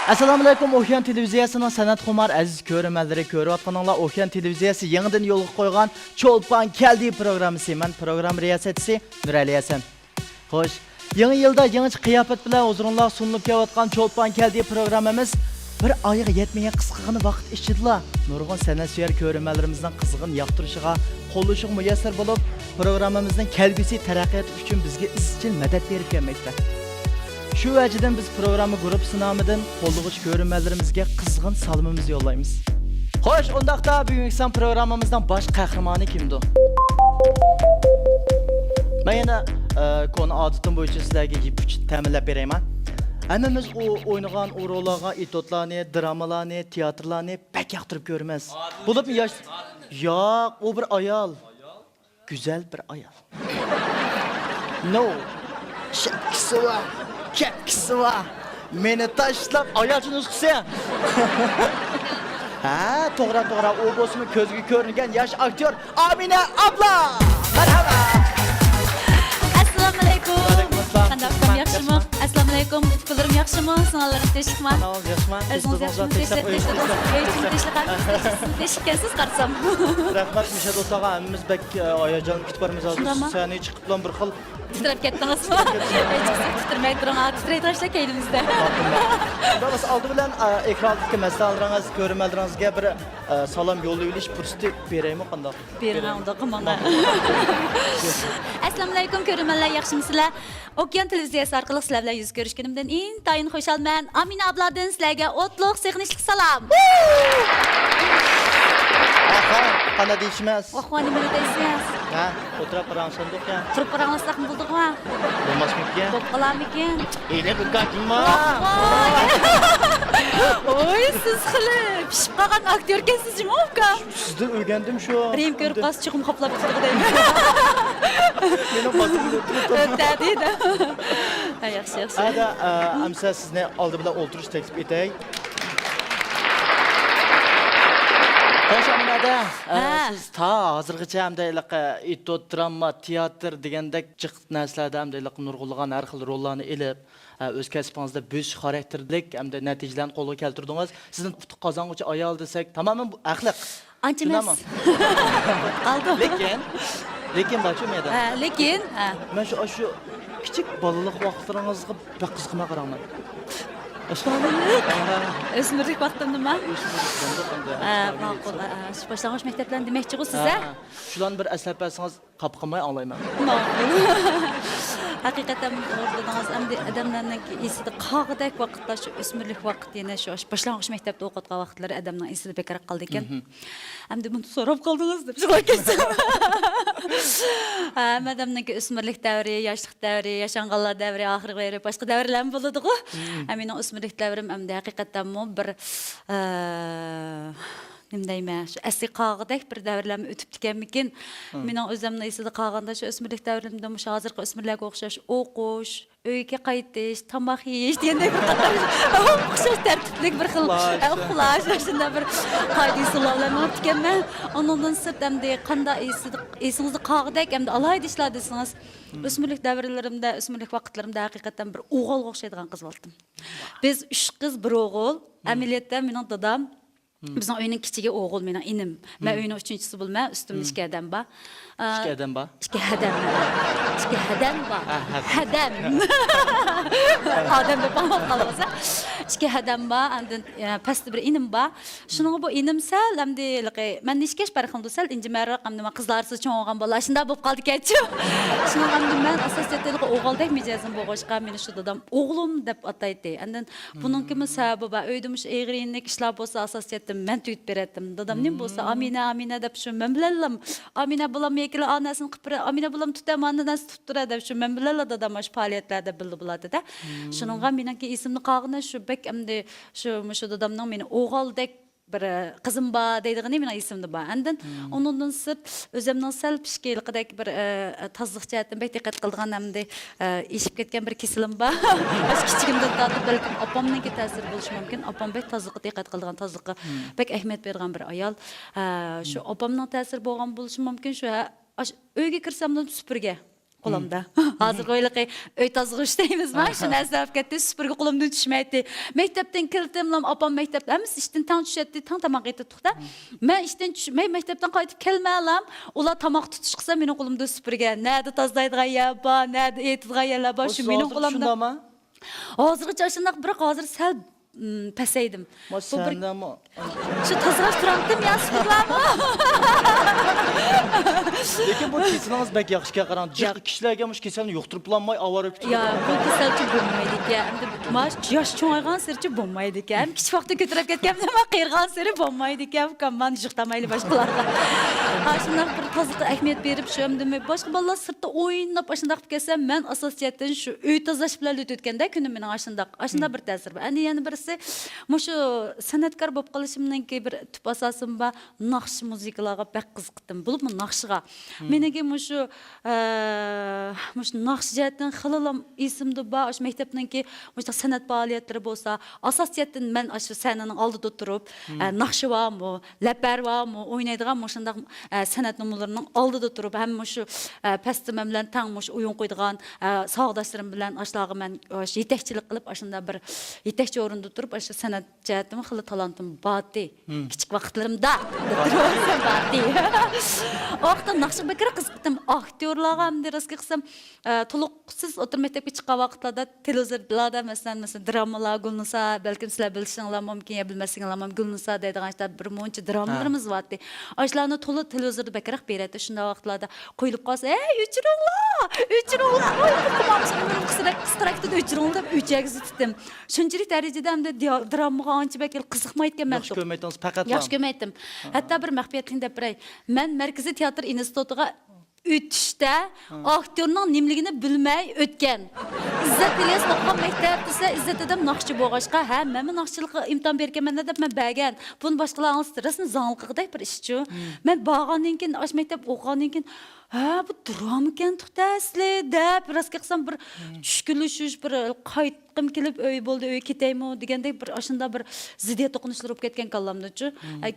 Assalomu alaykum, Okean televiziyasining san'at xumar aziz ko'ruvchilar, ko'rayotganinglar Okean televiziyasi yangidan yo'lga qo'ygan Cho'lpon keldi programmasi. Men program riyosatchisi Nurali Hasan. Xo'sh, yangi yilda yangi qiyofat bilan o'zingizlar sunilib kelayotgan Cho'lpon keldi programmamiz bir oyga yetmagan qisqagina vaqt ichida nurg'un san'atsevar ko'ruvchilarimizning qizg'in yoqtirishiga qo'llashiga muyassar bo'lib, programmamizning kelgusi taraqqiyoti uchun bizga izchil madad berib kelmoqda. Şu vəcidən biz programı qrup nomidan qo'llovchi ko'ruvchilarimizga qizg'in salomimizni yo'llaymiz. Xo'sh, undaqda bugungi programmamizdan bosh qahramoni kimdir? Men yana konu odatim bo'yicha sizlarga yip-uch ta'minlab berayman. Hammamiz o'ynagan rollarga, etotlarni, dramalarni, teatrlarni pek yoqtirib ko'ramiz. Bo'libmi yosh? Yo'q, u bir ayol. Güzel bir ayol. No. Şapkisi var. Kepkisi var. Meni tashlab ayolchini ustisi. Ha, to'g'ri, o bo'lsin ko'zga ko'ringan yosh aktyor Amina abla. Marhaba. Assalomu alaykum. Qanday yaxshimi? Assalomu alaykum. Fikrlarim yaxshimi? Sing'allarim tinchlikmi? Yaxshimi? Tinchliksiz qarsam. Rahmat, Misha do'stlarga hammamiz bek oyajon kutib boramiz hozir. Seni chiqib bilan bir xil titrab ketdingizmi? Titrmay turing, titraydi tashlab keynimizda. Biz oldi bilan ekrandagi masalalarimiz, ko'rmallaringizga bir salom yo'llayilish fursati beraymi qanday? Bering, unda qilmanglar. Assalomu alaykum ko'ruvchilar, yaxshimisizlar? Okean televiziyasi orqali sizlar bilan yuz ko'rishganimdan intayin xushalman. Amina abladan sizlarga o'tliq, sevinchli salom. Aha, qanday deyishimiz? Vahvani nima deysiz? Ha, o'tirib qarangsandoq ya. Turib qaranglasakmi bo'ldingmi? Bo'lmasmikan? Bo'p qolarmikan? Eyle bir kaçma. Oy, siz xili pishib qolgan aktyor ekansiz-mi, uka? Sizdan o'rgandim shu. Rim ko'rib qolsa chiqim qoplab turdi. Meni bosimda turibdi. Ta'dida. Yaxshi. Hada, amsa sizni oldi bilan o'ltirish taklif etay. Xo'sh, Aminada, siz ta hozirgacha hamda etot, drama, teatr degandek jiq narsalarda hamda nurg'ulg'an har xil rollarni elib, o'z kasbingizda bo'sh xarakterlik hamda natijalarni qo'lga keltirdingiz. Sizni qozong'uvchi ayol desak, tamoman bu axloq. Ancha emas. Qoldi. Lekin bachu meda. Lekin, men shu kichik bolalik vaqtlaringizga bir qizg'ina qaraman. O'smirlik vaqtim nima? Ma'qul. Boshlang'ich maktabdan demoqchi-ku siz-a? Shularni bir aslab bersangiz qapqamay anglayman. Ma'qul. Haqiqatan o'rdaningiz hamda odamlarning esida qog'idek vaqtlar shu o'smirlik vaqtini shu boshlang'ich maktabda o'qitgan vaqtlari odamning esida bekor qoldi ekan. Hamda buni so'rab qoldingiz deb shunday ketsam. Madamning o'smirlik davri, yoshlik davri, yashanganlar davri, oxirgi davri, boshqa davrlar bo'ladi-ku. Mening o'smirlik davrim hamda haqiqatan bir nima deyman, shu asli qog'idek bir davrlarni o'tib ekanmikin. Mening o'zimning esida qolganda shu o'smirlik davrimda shu hozirgi o'smirlarga o'xshash o'qish, uyga qaytish, tomoq yeyish degandek bir qator o'xshash tartiblik bir xil uxlash, shunday bir qoida-usullarni o'tib ekanman. Undan sirt hamda qanday esingizda qog'idek hamda alohida ishlar desangiz, o'smirlik davrlarimda, o'smirlik vaqtlarimda haqiqatan bir o'g'ilga o'xshaydigan qiz bo'ldim. Biz 3 qiz, bir o'g'il. Amaliyotda mening dadam bizning uyning kichigi o'g'il, mening inim. Men uyning 3-chisi bo'lman, ustimda 2 odam bor. 2 odam bor. 2 odam. 2 odam bor. Odam. Odam deb qolsa. 2 odam bor, undan pastda bir inim bor. Shuning bu inim sal hamda men nechkash barxamda sal injimarroq hamda qizlarsiz cho'ng'an bolalar shunday bo'lib qoldi ketchi. Shuning hamda men asosiyatda o'g'ildek mijozim bo'lg'achqa meni shu dadam o'g'lim deb ataydi. Undan buning kimi sababi bor. Uyda mush eg'rinlik ishlar bo'lsa asosiyatda men tuyib berdim. Dadam nim bo'lsa Amina deb shu men bilan Amina bilan mekili anasini qilib Amina bilan tutam, anasini tuttiradi deb shu men bilan dadam shu faoliyatlarda bildi bo'ladi-da. Shuning ham meniki esimni qog'ini shu bek hamda shu dadamning meni o'g'ildek bir qizim bor deydigani mening esimda bor. Andan onundan sirt o'zimning sal pishkilikdek bir tozliq jihatdan bek diqqat qilgan hamda eshib ketgan bir kesilim bor. Biz kichigimdan tortib balkim opamningki ta'sir bo'lishi mumkin. Opam bek tozliqqa diqqat qilgan, tozliqqa bek ahamiyat bergan bir ayol. Shu opamning ta'sir bo'lgan bo'lishi mumkin. Shu uyga kirsamdan supurga Qo'limda. Hozir qo'yliqi uy tozg'ish deymiz. Mana shu narsa olib ketdi, supurgi qo'limdan tushmaydi. Maktabdan keldim, opam maktabda emas, ishdan tang tushadi, tang tomoq yetibdi-da. Men ishdan tushmay maktabdan qaytib kelmalam, ular tomoq tutish qilsa mening qo'limda supurga. Nada tozlaydigan yer bor, nada etadigan yerlar bor, shu mening qo'limda. Hozirgacha shundoq, biroq hozir sal pasaydim. Sendami? Shu tozalash turamdim ya, supurlarmi? Lekin bu kesinimiz bek yaxshiga qarang. Jiq kishilarga mush kasalni yuqtiriblanmay avara kutib. Ya, bu kasalchi bo'lmaydi ekan. Endi mash yosh cho'ng'aygan sirchi bo'lmaydi ekan. Kichik vaqtda ko'tarib ketgan nima qiyirgan siri bo'lmaydi ekan. Kamman yuqtamayli boshqalarga. Ha, shunday bir tozlikqa ahamiyat berib shu endi boshqa bolalar sirtda o'ynab shunday qilib kelsa, men asosiyatdan shu uy tozalash bilan o'tganda kunim mening ashunda bir ta'sir bor. Endi yana birisi mushu san'atkor bo'lib qolishimdan keyin bir tub asosim bor, naqsh muzikalarga bak qiziqdim. Bo'libmi naqshga. Menga mushu naqsh jihatdan xilolam esimda bor, shu maktabdan keyin mushu san'at faoliyatlari bo'lsa, asosiyatdan men shu sahnaning oldida turib, naqshi bormi, lapar bormi, o'ynaydigan mushundaq san'at nomlarining oldida turib, ham mushu pastimam bilan tang mush o'yin qo'ydigan sog'doshlarim bilan ashlog'i men yetakchilik qilib, shunda bir yetakchi o'rinda turib, shu san'at jihatim xili talentim bordi. Kichik vaqtlarimda bordi. Vaqtda naqshga bekor qiziqdim. Aktyorlarga ham derasga qilsam, to'liqsiz o'tir maktabga chiqqan vaqtlarda televizorlarda masalan dramalar Gulnisa, balkim sizlar bilishinglar mumkin, ya bilmasinglar mumkin, Gulnisa deydigan bir muncha dramalarimiz bordi. Ashlarni to'liq televizorda bekor beradi. Shunda vaqtlarda qo'yilib qolsa, "Ey, o'chiringlar. Oy, qisqarakda o'chiringlar" deb o'chagizib tutdim. Shunchalik darajada hamda dramaga ancha bekor qiziqmayotgan men. Yaxshi ko'rmaysiz faqat. Yaxshi ko'rmaydim. Hatto bir maxfiyatlikni deb beray. Men Markaziy teatr institutiga o'tishda aktyorning nimligini bilmay o'tgan. İzzat Ilyas o'qigan maktab desa, Izzat adam naqshchi bo'lg'ashqa, ha, men naqshchilikqa imtihon berganman deb men bergan. Buni boshqalar anglatdi. Rasmi zanliqday bir ishchi. Men borgandan keyin ash maktab o'qigandan keyin ha, bu drama ekan to'xtasli deb rostga qilsam bir tushkulishish, bir qaytqim kelib uy bo'ldi, uy ketaymi degandek bir ashunda bir ziddiyat to'qinishlar bo'lib ketgan kallamda-chi.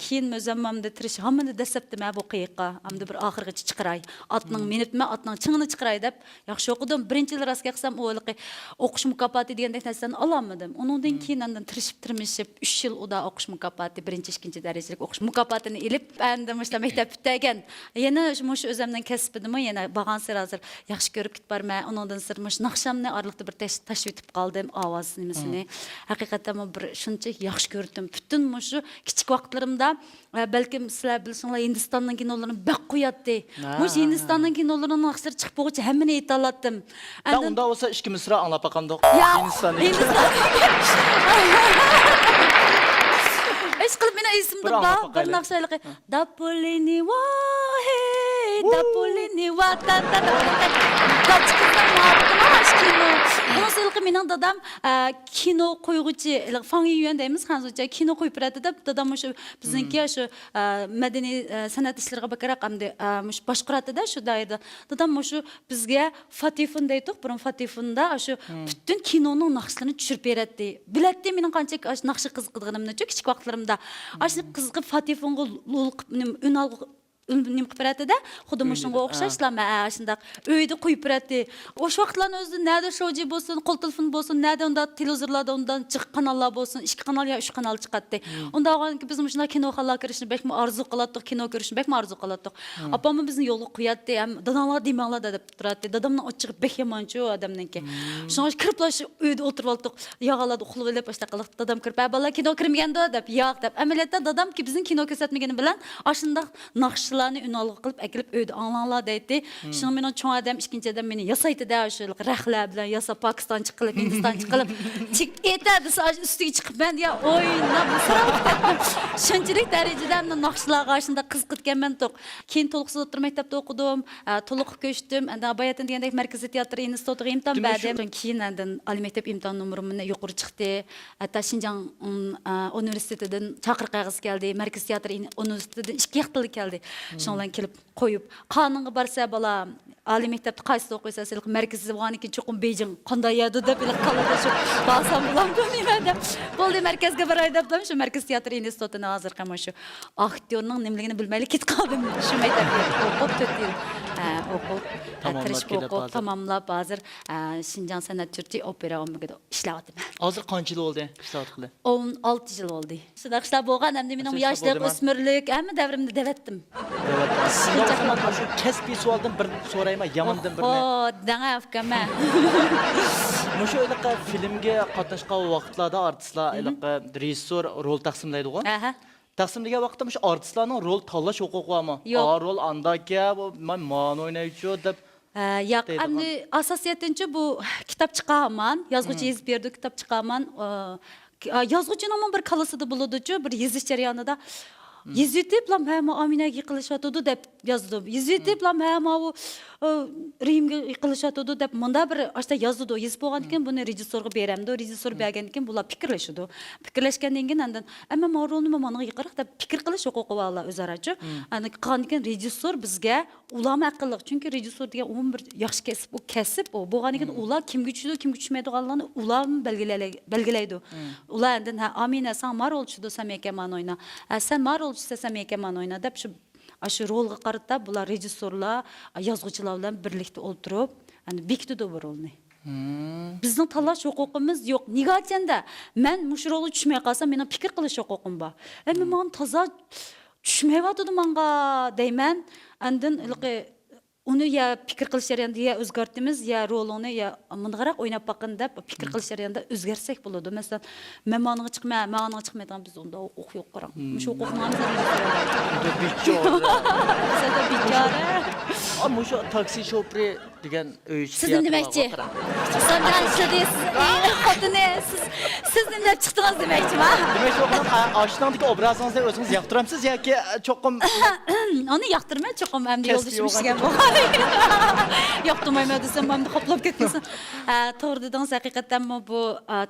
Keyin o'zimamda tirish hammani dasabdim bu qiyiqqa. Hamda bir oxirgacha chiqaray. Atning minutma, atning chingini chiqaray deb yaxshi o'qidim. Birinchi yil rostga qilsam o'qish mukofoti degandek narsani ololmadim. Undan keyin andan tirishib 3 yil uda o'qish mukofoti, birinchi, ikkinchi darajalik o'qish mukofotini ilib, endi mushla maktab bitgan. Yana shu o'zimdan kasbidimi, yana bag'an sir hozir yaxshi ko'rib ketib borman. Undan sir naqshamni orliqda bir tashvib etib qoldim, ovoz nimasini. Haqiqatan bir shuncha yaxshi ko'rdim. Butun shu kichik vaqtlarimda balkim sizlar bilsanglar Hindistonning kinolarini baq qo'yatdi. Mush Hindistonning kinolarining naqshlari chiqib bo'lguncha hammani ayta oldim. Unda bo'lsa ikki misra anglab qandoq. Hindiston. Ish qilib meni esimda bor, bir naqshaliqi Dapolini wahe, Dapolini watata. Bunisilik mening dadam kino qo'yguchi, Fang Yuan deymiz, hanuzcha kino qo'yib beradi deb dadam shu bizniki shu madaniy san'at ishlariga bakaroq hamda boshqaratida shu dairda. Dadam shu bizga Fatifun deydi, burun Fatifunda shu butun kinoning naqshlarini tushirib beradi. Bilatdi mening qancha naqshi qiziqganimni, kichik vaqtlarimda. Shu qiziqib Fatifunga unal nim qilib beradi-da, xuddi shunga o'xshashlarmi, shunday uyda qo'yib beradi. O'sha vaqtlarning o'zida nada shouji bo'lsin, qo'l telefon bo'lsin, nada unda televizorlarda undan chiq kanallar bo'lsin, 2 kanal yo 3 kanal chiqadi. Unda o'g'anki biz shunday kino xallar kirishni bekmi orzu qilatdik, kino ko'rishni bekmi orzu qilatdik. Opamni bizni yo'lga qo'yatdi, ham dadamlar demanglar deb turadi. Dadamning ochiq bek yamonchi u odamniki. Shunga kiriblash uyda o'tirib oldik. Yog'aladi uxlab olib boshqa qilib dadam kirib, "Bala kino kirmaganda" deb, "Yo'q" deb. Amaliyotda dadamki bizni kino ko'rsatmagani bilan ashunda naqshlarni unalg'a qilib akilib uyda anglanglar deydi. Shuni mening cho'ng odam, ikkinchi odam meni yasaydi-da, shu rahlar bilan yasa Pokiston chiqilib, Hindiston chiqilib, aytadi, ustiga chiqib men ya o'ynab shunchalik darajada naqshlarga shunda qiziqib to'q. Keyin to'liqsiz o'tir maktabda o'qidim, to'liq ko'chdim. Endi Abayatın degandek Markaziy teatr institutiga imtihon berdim. Keyin endi oliy maktab imtihon nomerimni yuqori chiqdi. Hatto Shinjang universitetidan chaqiriq qog'oz keldi. Markaziy teatr universitetidan 2 yil keldi. Shundan kelib qo'yib, qonunga borsa bola Ali mektepte qaysi o'qiysan? Sen markazda bo'lganidan keyin cho'qim Beijing qanday edi deb qalada shu balsam bilan bilmayman deb. Bo'ldi markazga bir oy debdim, shu Markaz teatr institutini hozir ham shu aktyorning nimaligini bilmaylik ketib qoldim. Shu maktabga o'qib 4 yil o'qib, tirishib o'qib, tamomlab hozir Şinjan Sanat Türkçe opera omigida ishlayapman. Hozir qancha yil bo'ldi ishlayot qildi? 16 yil bo'ldi. Shunaqa ishlar bo'lgan, hamda mening yoshlik, o'smirlik, hamma davrimda devatdim. Shu kasbiy savoldan bir so'rayman, Yamandan birni. Danga afkama. Mushu iliq filmga qatnashgan vaqtlarda artistlar iliq rejissor rol taqsimlaydi-ku. Aha. Taqsimlagan vaqtda mush artistlarning rol tanlash huquqi bormi? Rol andaka, men man o'ynaychi deb. Yo'q, endi asosiyatincha bu kitob chiqaman, yozuvchi yozib berdi, kitob chiqaman. Yozuvchining bir kalasida bo'ladi-chu, bir yozish jarayonida Yezitib lam hamma Aminaga yiqilishatdi deb yozdim. Yezitib lam hamma u Rimga yiqilishatdi deb munda bir ashta yozdi. Yozib bo'lgan ekan buni rejissorga beramdi. Rejissor bergan ekan bular fikrlashdi. Fikrlashgandan keyin andan amma ma'rulni mana yiqiriq deb fikr qilish huquqi bor o'zarachi. Ani qanday rejissor bizga ulama aqlliq. Chunki rejissor degan 11 yaxshi kasb, u kasb u bo'lgan ekan ular kimga tushadi, kimga tushmaydiganlarni ular belgilaydi. Ular andan Amina sen ma'rul tushdi, sen mekaman o'yna. Sen ma'rul istesem yekaman oyna deb shu rolga qarata bular rejissorlar, yozuvchilar bilan birlikda o'ltirib, yani bekitdi bu rolni. Bizning tanlash huquqimiz yo'q. Nega aytganda, men mush rolga tushmay qolsam, mening fikr qilish huquqim bor. Endi men toza tushmayotdi menga deyman, andin uni ya fikr qilish jarayonida ya o'zgartimiz, ya rolini ya mundaqaroq o'ynab boqin deb fikr qilish jarayonida o'zgarsak bo'ladi. Masalan, men manga chiqmaydigan biz unda huquq yo'q qarang. Shu huquqni Ama şu taksi şoförü degan o'yish. Siz demakchi. Sandan siz xotini siz nima chiqdingiz demakchimi? Demak, o'qilib oshnodagi obrazingizda o'zingiz yoqtiramsiz yoki cho'qim Onu yoqtirmay, cho'qim hamda yo'lda ishgan bo'lgan. Yoqtirmayman desam, hamda qoplab ketgansan. To'g'ri dedingiz, haqiqatan bu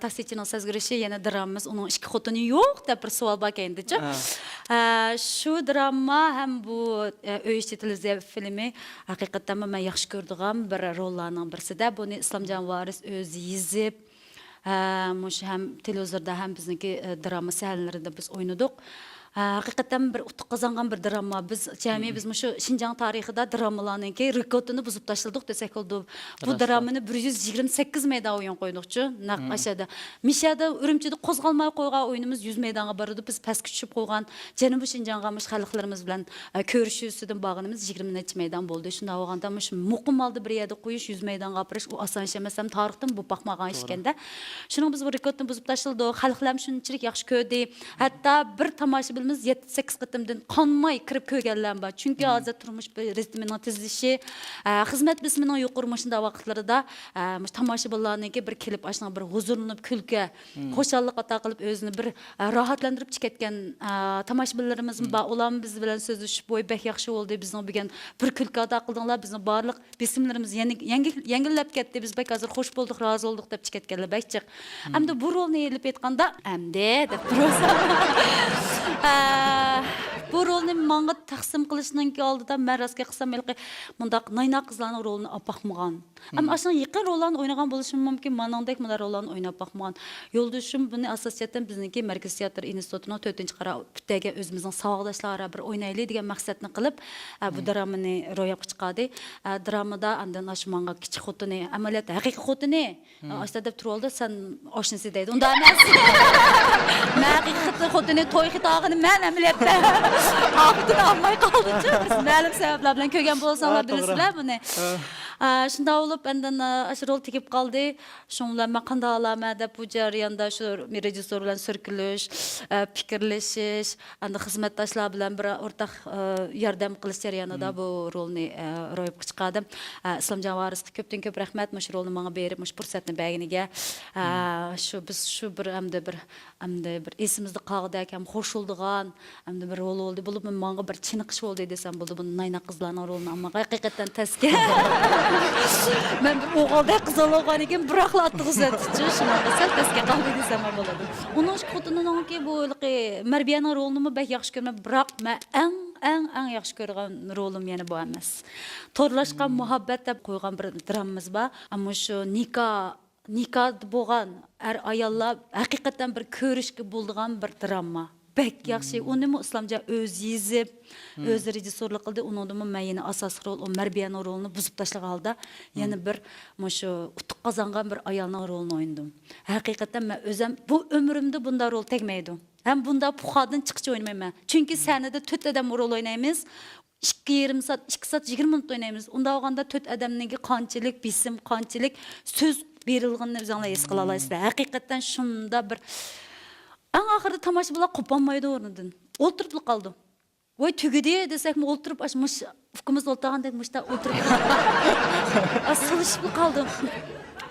taksichining sezgirishi yana dramamiz, uning ikki xotini yo'q deb bir savol bor ekan-chi. Shu drama ham bu o'yish televiziya filmi haqiqatan men yaxshi ko'rdigan bir rollarning birisida. Buni Islomjon Voris o'zi yozib, mush ham televizorda ham bizniki drama sahnlarida biz o'ynadik. Haqiqatan bir utuq qozongan bir drama. Biz jami biz shu Şinjan tarixida dramalarninki rekordini buzib tashladik desak bo'ldi. Bu dramani 128 maydon o'yin qo'ydiqchi. Naq ashada. Mishada Urumchida qo'zg'almay qo'ygan o'yinimiz 100 maydonga bordi. Biz pastga tushib qo'ygan Janubiy Şinjanga xalqlarimiz bilan ko'rishishdan bag'inimiz 20 necha maydon bo'ldi. Shunda olganda shu muqim oldi bir yerda qo'yish 100 maydonga opirish u oson ish emas. Ham tarixdan bu baxmagan ish ekanda. Shuning biz bu rekordni buzib tashladik. Xalqlar shunchalik yaxshi ko'rdi. Hatto bir tomosha 7-8 qıtımdan qanmay kirib ko'rganlar bor. Chunki hozir turmush ritmining tezlishi, xizmat bismining yuqurmishida vaqtlarida tomoshabinlarniki bir kelib ashna bir huzurlanib kulga, xo'shallik ato qilib o'zini bir rohatlantirib chiqayotgan tomoshabinlarimiz bor. Ular biz bilan so'zlashib bo'y bek yaxshi bo'ldi. Bizning bilgan bir kulga ato qildinglar. Bizning barliq bismlarimiz yengillab ketdi. Biz bek hozir xush bo'ldik, rozi bo'ldik deb chiqayotganlar bakchiq. Hamda bu rolni elib aytganda, hamda deb tursa bu rolni menga taqsim qilishning oldida men rostga qilsam mundaq nayna qizlarning rolini olib boqmagan. Ammo ashuna yaqin rollarni o'ynagan bo'lishim mumkin. Meningdek bunday rollarni o'ynab boqmagan. Yo'ldoshim buni asosiyatan bizniki Markaz teatr institutining 4-qara bitgan o'zimizning savodoshlari bir o'ynaylik degan maqsadni qilib bu dramani ro'yobga chiqardi. Dramada andan menga kichik xotini, amaliyot haqiqiy xotini ashta deb turoldi, sen oshnasi deydi. Unda emas. Men haqiqiy xotini to'y xitog'ini men amaliyotda Ağzını almay qaldı. Biz ma'lum sabablar bilan ko'rgan bo'lsanglar bilasizlar buni. Shunda olib benden shu rol tekib qoldi. Shunlar men qanday olaman deb bu jarayonda shu rejissor bilan sirkilish, fikrlashish, endi xizmatdoshlar bilan bir o'rtaq yordam qilish jarayonida bu rolni ro'yobga chiqardim. Islomjon Vorisga ko'pdan ko'p rahmat, shu rolni menga berib, shu fursatni berganiga. Shu biz shu bir hamda bir esimizda qoldi ham xo'shildigan, hamda bir rol oldu. Bo'lib menga bir chiniqish bo'ldi desam bo'ldi. Bu nayna qizlarning rolini amma haqiqatan tasga. Men bir o'g'ilda qizaloqan ekan, biroqlar atg'izatchi, shunaqa sal tasga qoldi desam bo'ladi. Uning xotininingki bu Marbiyaning rolini bek yaxshi ko'rmay, biroq men eng eng yaxshi ko'rgan rolim yana bu emas. Torlashgan muhabbat deb qo'ygan bir dramamiz bor. Ammo shu nikah bo'lgan ayollar haqiqatan bir ko'rishga bo'lgan bir drama. Bek yaxshi. Uni İslamca öz yezib, öz rejissorlik qildi. Uningda men yana asosiy rol, o Marbiyaning rolini buzib tashlagan holda yana bir shu utuq qozongan bir ayolning rolini o'ynadim. Haqiqatan men o'zim bu umrimda bunday rol tegmaydi. Hem bunda puxadan çıkıcı oynamayman. Çünkü sahnede 4 adam rol oynaymiz. 2,5 saat, 2 saat 20 minut oynaymiz. Onda olganda 4 adamninki qanchalik bisim, qanchalik söz berilganini o'zinglar his qila olasizlar. Haqiqatan shunda bir eng oxirida tomoshabinlar qo'polmaydi o'rnidan. O'ltirib qoldim. Voy tugidi desakmi o'ltirib ashmish ufqimiz o'ltirgandek mushta o'ltirib. Asılışıp qoldim.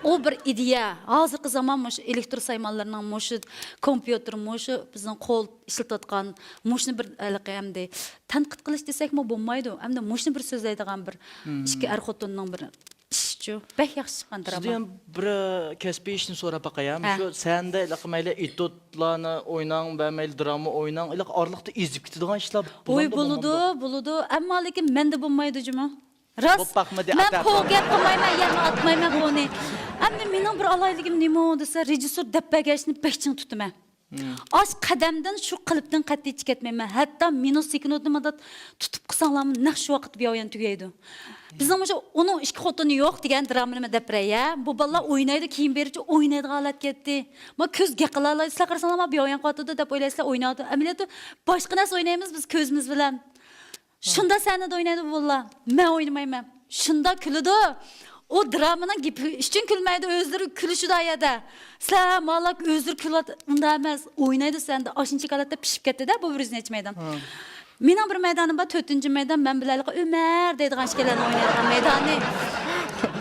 O bir ideya. Hozirgi zamon mush elektr saymonlarning mush kompyuter mush bizning qo'l ishlatayotgan mushni bir hamda tanqid qilish desakmi bo'lmaydi. Hamda mushni bir so'zlaydigan bir ikki xotinning bir ishchi. Bek yaxshi chiqqan drama. Sizdan bir kasbiy ishni so'rab baqayam. Shu senda mayli etotlarni o'ynang va mayli drama o'ynang, orliqda ezib ketadigan ishlar bo'ladi. Ammo lekin menda bo'lmaydi juma. Rast. Ben po'gap qilmayman, yana atmayman buni. Endi mening bir alayligim nima desa, rejissor dabbagashni bekchin tutaman. Oz qadamdan shu qilibdan qat'iy ketmayman. Hatto minus sekundni tutib qilsanglarmi, naq shu vaqt buyoyan tugaydi. Bizning o'sha uning ikki xotini yo'q degan dramani deb ya. Bu bolalar o'ynaydi, keyin berichi o'ynaydigan holat ketdi. Men ko'zga qilalaysizlar qarasanglar buyoyan qotdi deb o'ylaysizlar, o'ynaydi. Amaliyotda boshqa narsa o'ynaymiz biz ko'zimiz bilan. Shunda sahnada o'ynaydi bolalar. Men o'ynamayman. Shunda kuladi. O dramanın gibi üçün külmeydi, özleri külüşüdü ayada. Sen malak özleri külat, onda emez. Oynaydı sen de, 6. kalatta pişip gitti de bu virüzün iç meydan. Benim bir meydanım var, 4. meydan, ben bilerlik Ömer deydiğen şikelerini oynaydıgan meydanı.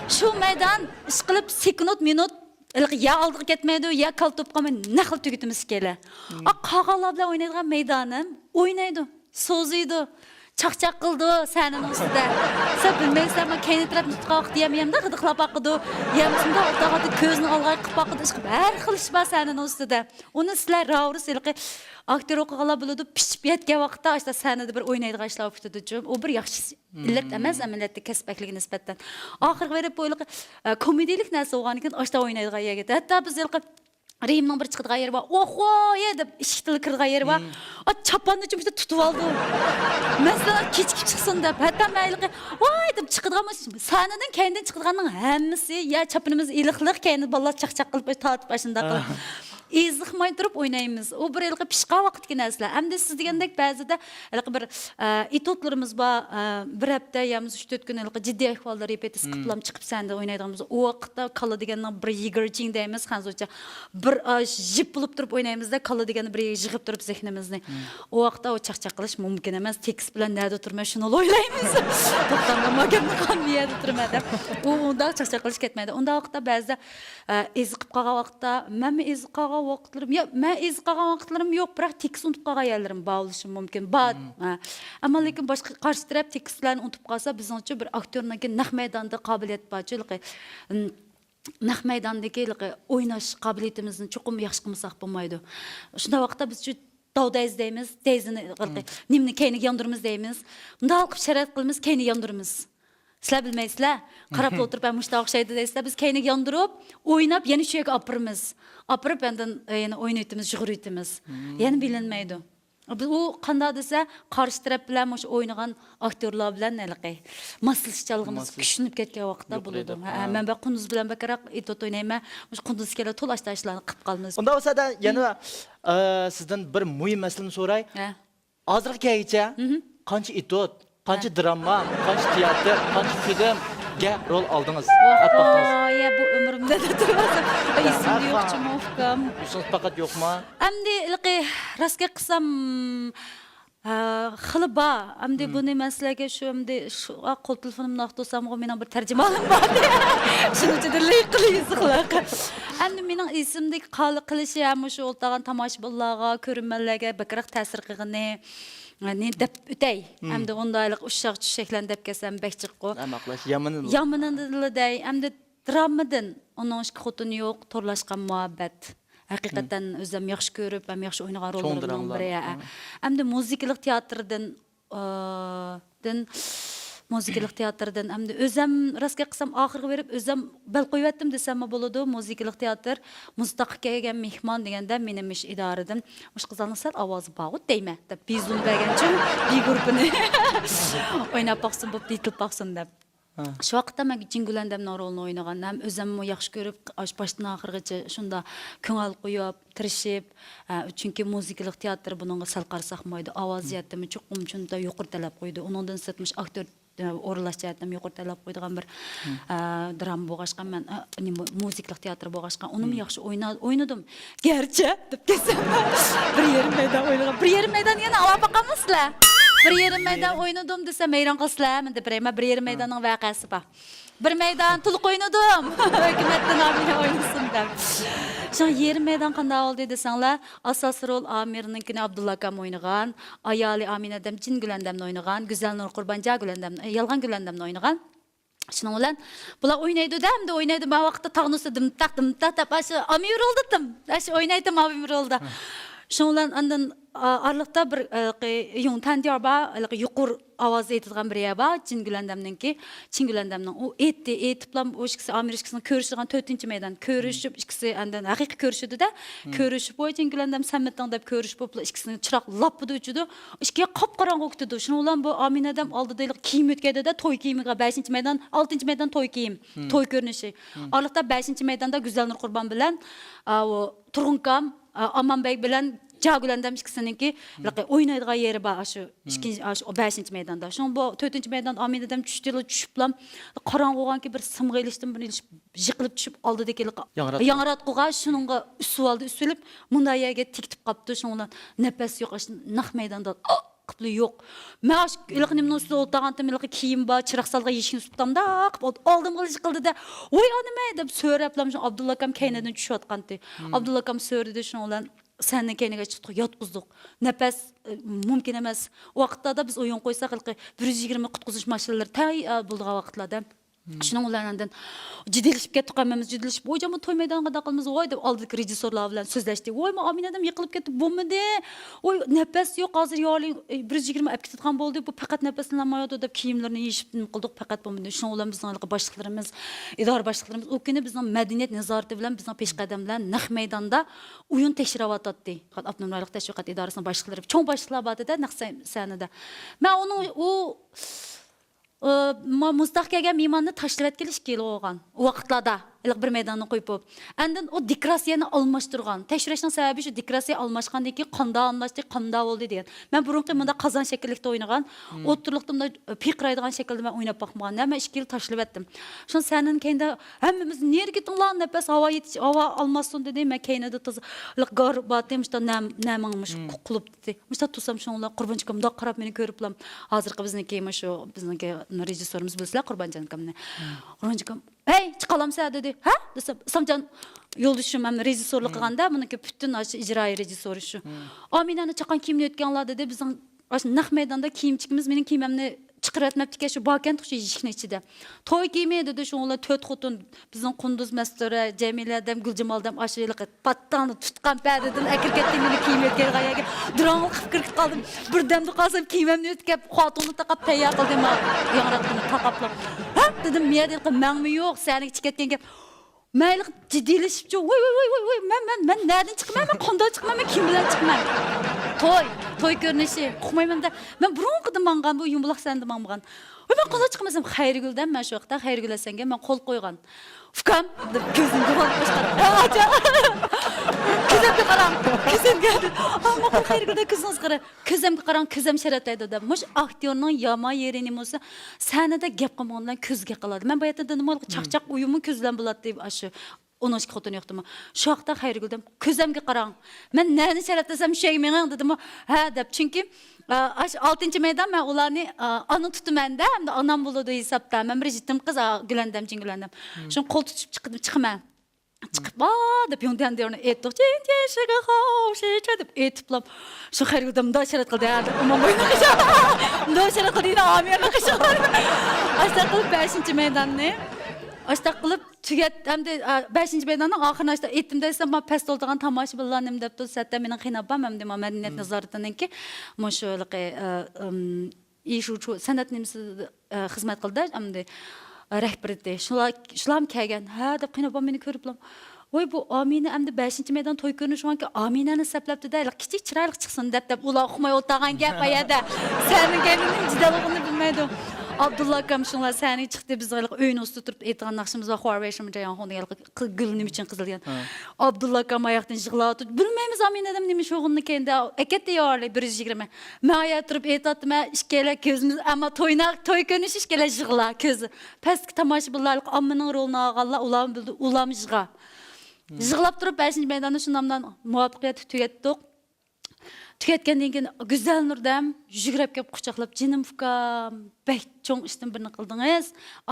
Şu meydan, işkılıp sekund, minut, ya aldık ketmeydi, ya kaltıp kalmaydı, ne kıl tükütümüz şikele. Kağalarla oynaydıgan meydanım, oynaydı, sozuydu. Çaq qildi senin ustida. Sen bilmaysan, men kaynatirib tutqaq deyamyam da, g'idiqlab baqidi. Yamsında o'rtag'ida ko'zni olg'ay qilib baqidi. Har xil ish bor senin ustida. Uni sizlar ravris ilqi aktyor o'qiganlar biladi, pishib yetgan vaqtda ashta sahnada bir o'ynaydigan ishlar o'tdi. O bir yaxshi illat emas, amaliyotda kasbakliga nisbatan. Oxirgi verib bo'yliq komediyalik narsa bo'lgan ekan, ashta o'ynaydigan yigit. Hatto biz ilqi Rimning bir chiqadigan yeri bor. Oho, deb eshikdan kirgan yeri bor. Chapanni uchun tutib oldi. Masalan, kechikib chiqsin deb, hatto mayli, voy deb chiqadigan sahnadan keyindan chiqadiganning hammasi ya chapanimiz iliqliq, keyin bolalar chaqchaq qilib tortib ashunda qilib. Ezg'may turib o'ynaymiz. O bir ilqi pishqa vaqtga narsalar. Hamda siz degandek ba'zida ilqi bir etotlarimiz bor, bir hafta yamiz 3-4 kun ilqi jiddiy ahvolda repetitsiya qilib chiqib sanda o'ynaydiganmiz. O vaqtda kalla deganning bir yigirching deymiz, hanzocha bir jip bo'lib turib o'ynaymizda, kalla deganni bir yig'ib turib zehnimizni. O vaqtda o chaqchaq qilish mumkin emas. Tekst bilan nada turmay shuni o'ylaymiz. To'xtamamaganni qaniyada turmadi. Unda chaqchaq qilish ketmaydi. Unda vaqtda ba'zida ezg'ib qolgan vaqtda, men ezg'ib qolgan vaqtlarim yo'q, men ezg'ib qolgan vaqtlarim yo'q, biroq tekst unutib qolgan yerlarim bo'lishi mumkin. Ammo lekin boshqa qarshi taraf tekstlarni unutib qolsa, bizning bir aktyorning naq maydonda qobiliyat borchiligi, naq maydondagi o'ynash qobiliyatimizni cho'qim yaxshi qilmasak bo'lmaydi. Shunda vaqtda biz dovda izlaymiz, tezini nimni keyniga yondiramiz deymiz. Unda olib sharat qilamiz, keyniga yondiramiz. Sizlar bilmaysizlar, qarab o'tirib ham mushta o'xshaydi deysizlar, biz keyniga yondirib, o'ynab, yana shu yerga opiramiz. Opirib, endi yana o'ynaytimiz, jug'uraytimiz. Yana bilinmaydi. Bu qanday desa, qarshi taraf bilan o'sha o'ynagan aktyorlar bilan naliqay. Maslashchalligimiz kuchinib ketgan vaqtda bo'ladi. Men bu Qunduz bilan bakaraq etot o'ynayman. O'sha Qunduz kela to'lash tashlarni qilib qolamiz. Unda bo'lsa-da yana sizdan bir muhim masalani so'ray. Hozirgi kaygacha qancha etot, qancha drama, qancha teatr, qancha filmga rol oldingiz? Ya bu umrimda da turmasa, esimda yo'qchi mufkam. Siz faqat yo'qmi? Endi ilqi rastga qilsam xili bor. Endi buni masalaga shu endi qo'l telefonimni aqtosam, mening bir tarjimonim bor. Shuning uchun liqliyiziqlar. Endi mening esimdagi qilishi ham shu o'ltagan tomoshabinlarga, ko'rinmanlarga bakroq ta'sir qilgani. Ne dep ütey. Hem de ondaylık uşaq çiçeklen dep kesem bekçik ko. Amaklaş yamanın. Yamanın dey. Hem de dramadan onun işki xotunu yok. Torlaşkan muhabbet. Hakikaten özüm yaxşı görüp, hem yaxşı oynagan rollarımdan biri. Hem de müziklik teatrdan den muzikalik teatrdan hamda o'zim rostga qilsam oxirga berib o'zim bel qo'yatdim desam bo'ladi muzikalik teatr mustaqil kelgan mehmon deganda menim ish idoradan mush qizlarning sal ovozi bog'ut deyman deb bizum berganchim bi guruhini o'ynab boqsin bo'p deytilib boqsin deb shu vaqtda men Jingulandamning rolini o'ynaganman o'zim yaxshi ko'rib boshdan oxirigacha shunda ko'ngil qo'yib tirishib chunki muzikalik teatr bunga sal qarasak maydi ovoz yetimi chuqum shunda yuqori talab qo'ydi undan sirtmish aktyor o'rinlash jihatdan yuqori talab qo'ydigan bir drama bo'lg'achqa men muzikalik teatr bo'lg'achqa uni yaxshi o'ynadim garchi deb desam 1,5 maydon o'ynagan 1,5 maydon yana olib boqamizlar 1,5 maydon o'ynadim desa mayron qilsizlarmi deb berayman 1,5 maydonning voqeasi bor 1 maydon to'liq o'ynadim hukumatdan olib o'ynasin deb shu 1,5 maydon qanday oldi desanglar asosiy rol Amirninkini Abdulla akam o'ynagan ayoli Aminadam Jingulandamni o'ynagan Go'zalnur Qurbonja Gulandamni yolg'on Gulandamni o'ynagan shuning bilan bular o'ynaydi-da hamda o'ynaydi bu vaqtda tag'nusidim taqdim tatap shu Amir roldidim shu o'ynaydim Amir rolda shuning bilan andan arlıqda bir yung tandiyor ba yuqur ovoz aytadigan bir yer bor Jingulandamning u aytiblam o ikkisi Amir ikkisini ko'rishgan 4-maydon ko'rishib ikkisi andan haqiqiy ko'rishdi-da ko'rishib bo'y Jingulandam sammitdan deb ko'rish bo'p ikkisini chiroq lapidi uchidi ikkiga qop-qorong'i o'tdi shuning bilan bu Aminadam oldida kiyim o'tkazdi-da to'y kiyimiga 5-maydon 6-maydon to'y kiyim to'y ko'rinishi arlıqda 5-maydonda Go'zalnur Qurbon bilan o Turg'unkam Amanbek bilan Jagulandam ikkisiniki o'ynaydigan yeri bor shu 5-maydonda. Shu bu 4-maydon Aminadam tushiblam qorong'i bo'lganki bir simg'a ilishdim bir yiqilib tushib oldidagi yangratquga shuningga usib oldi usilib bunday yerga tiktib qopdi shundan nafas yo'q naq maydonda qipli yo'q. Men ilqinimni ustida o'tirgandim kiyim bor chiroq salgan eshikni ustamda oldimga yiqildida voy nima deb so'rablam Abdulla akam kaynadan tushayotgandi. Abdulla akam so'radi shundan Senin kayniga chiqdik, yotqizdik. Nafas mumkin emas. Vaqtda da biz o'yin qo'ysak, 120 qutqizish mashinalari tay bo'lgan vaqtlarda shuning ulardan jiddilashib ketdik hammamiz jiddilashib o'yjami to'y maydoniga qada qilamiz voy deb oldik rejissyorlar bilan so'zlashdik voy Aminadam yiqilib ketdi bo'lmadi voy nafas yo'q hozir yo'ling 120 olib ketgan bo'ldi bu faqat nafaslanmaydi deb kiyimlarni yechib qildik faqat bo'lmadi shuning bilan bizning boshliqlarimiz idora boshliqlarimiz u kuni bizning madaniyat nazorati bilan bizning peshqadam bilan naq maydonda o'yin tekshiryapti avtonomiylik tashviqot idorasining boshliqlari cho'ng boshliqlar bordida naq sanada men uni u mustahkaga mehmonni tashlab etkilish kerak bo'lgan u vaqtlarda bir maydonni qo'yib andan o dekorasiyani almashtirgan tekshirishning sababi shu dekorasiya almashgandan keyin qanday almashdi qanday bo'ldi degan men burunqi bunda qozon shakllikda o'ynagan o'tirliqda piqraydigan shaklda men o'ynab boqmagan men 2 yil tashlab etdim shu sanin keyinda hammamiz nerga ketdinglar nafas havo almasin dedi men keyinda tizliq gar batimishda namangmish qulib dedi mishta tusam shunlar Qurbonchikamda qarab meni ko'riblam hozirgi bizniki shu bizniki rejissyorimiz bo'lsalar Qurbonchikamni Qurbonchikam hey chiqalamsa dedi ha desam Samjon yo'ldoshim ham rejissyorlik qilganda buniki butun ijroiy rejissyori shu Aminani chaqan kiyimni o'tganlar dedi bizning naq maydonda kiyimchikimiz mening kiyimimni chiqaratmabdi shu bakan tushi eshikni ichida to'y kiyimi dedi shunlar 4 xotun bizning Qunduz Mastura Jamiladam Guljamaldam ashiliq pattanni tutgan padadan akirkatdi meni kiyim o'tganga drama qilib kirib qoldim birdamda qolsam kiyimimni o'tkab xotinni taqab tayyor qildim yangratni taqaplab ha dedim men dedim menmi yo'q seni ichib ketganga mayli jiddilashib voy men nereden chiqman men qanday chiqman men kim bilan chiqman to'y ko'rinishi uqmayman-da men burunqidan mangan bu yumbuloq sanda mangan men qanday chiqmasam Xayriguldan men shu vaqtda Xayrigul sanga men qo'l qo'ygan ukam deb ko'zimga olib boshqa ko'zimga qarang ko'zimga ammo Xayrigulda ko'zingiz qara ko'zimga qarang ko'zim sharatlaydi deb mush aktyorning yomon yerini bo'lsa sanada gap qilmagandan ko'zga qiladi men bu yerda nima chaqchaq uyumi ko'zlan bo'ladi deb shu 12 xotin yo'qdimi shu vaqtda Xayriguldan ko'zimga qarang men nani sharatlasam shay mening dedim ha deb chunki 6-maydon men ularni ana tutmanda hamda onam bo'ladi hisobda men bir yetim qiz Gulandam Jingulandam shuni qo'l tutib chiqaman chiqib deb yondan derni aytdik jinjashiga xo'shicha deb aytiblam shu Xayriguldan bunday sharat qildi bunday sharat qildi Amirni qishlar asta qilib 5-maydonni asta qilib tugat hamda 5-maydonning oxirini asta aytdim desam men past o'ldigan tomoshabinlarnim deb tursa mening qiynabam hamda madaniyat nazoratininki mushuliqi şu sanat nimasi xizmat qildi endi rahbariyati shular kelgan ha deb qiynab meni ko'rib voy bu Amina endi 5 maydon to'y ko'rinishi wanki Aminani saplabdi-da kichik chiroyli chiqsin deb ular uqmay o'tirgan gap ayada seni kelini jidaligini bilmaydi Abdullah akam shunlar seni chiqdi biz uyni ustida turib aytgan naqshimiz va xorvashim jayon xonda gul nima uchun qizilgan Abdullah akam oyoqdan yig'lab bilmaymiz Aminadan nima sho'g'inni kenda akatda yorli 120 men oyoq turib aytdim men ikkala ko'zimiz ammo to'y ko'rinishi ikkala yig'la ko'zi pastki tomoshabinlar ammaning rolini olganlar ular bildi ular yig'a yig'lab turib 5 maydonda shundan muvaffaqiyat tugatdik tugatgandan keyin Güzel Nurdam yugurib kelib quchoqlab jinim ukam bek cho'ng ishdan birini qildingiz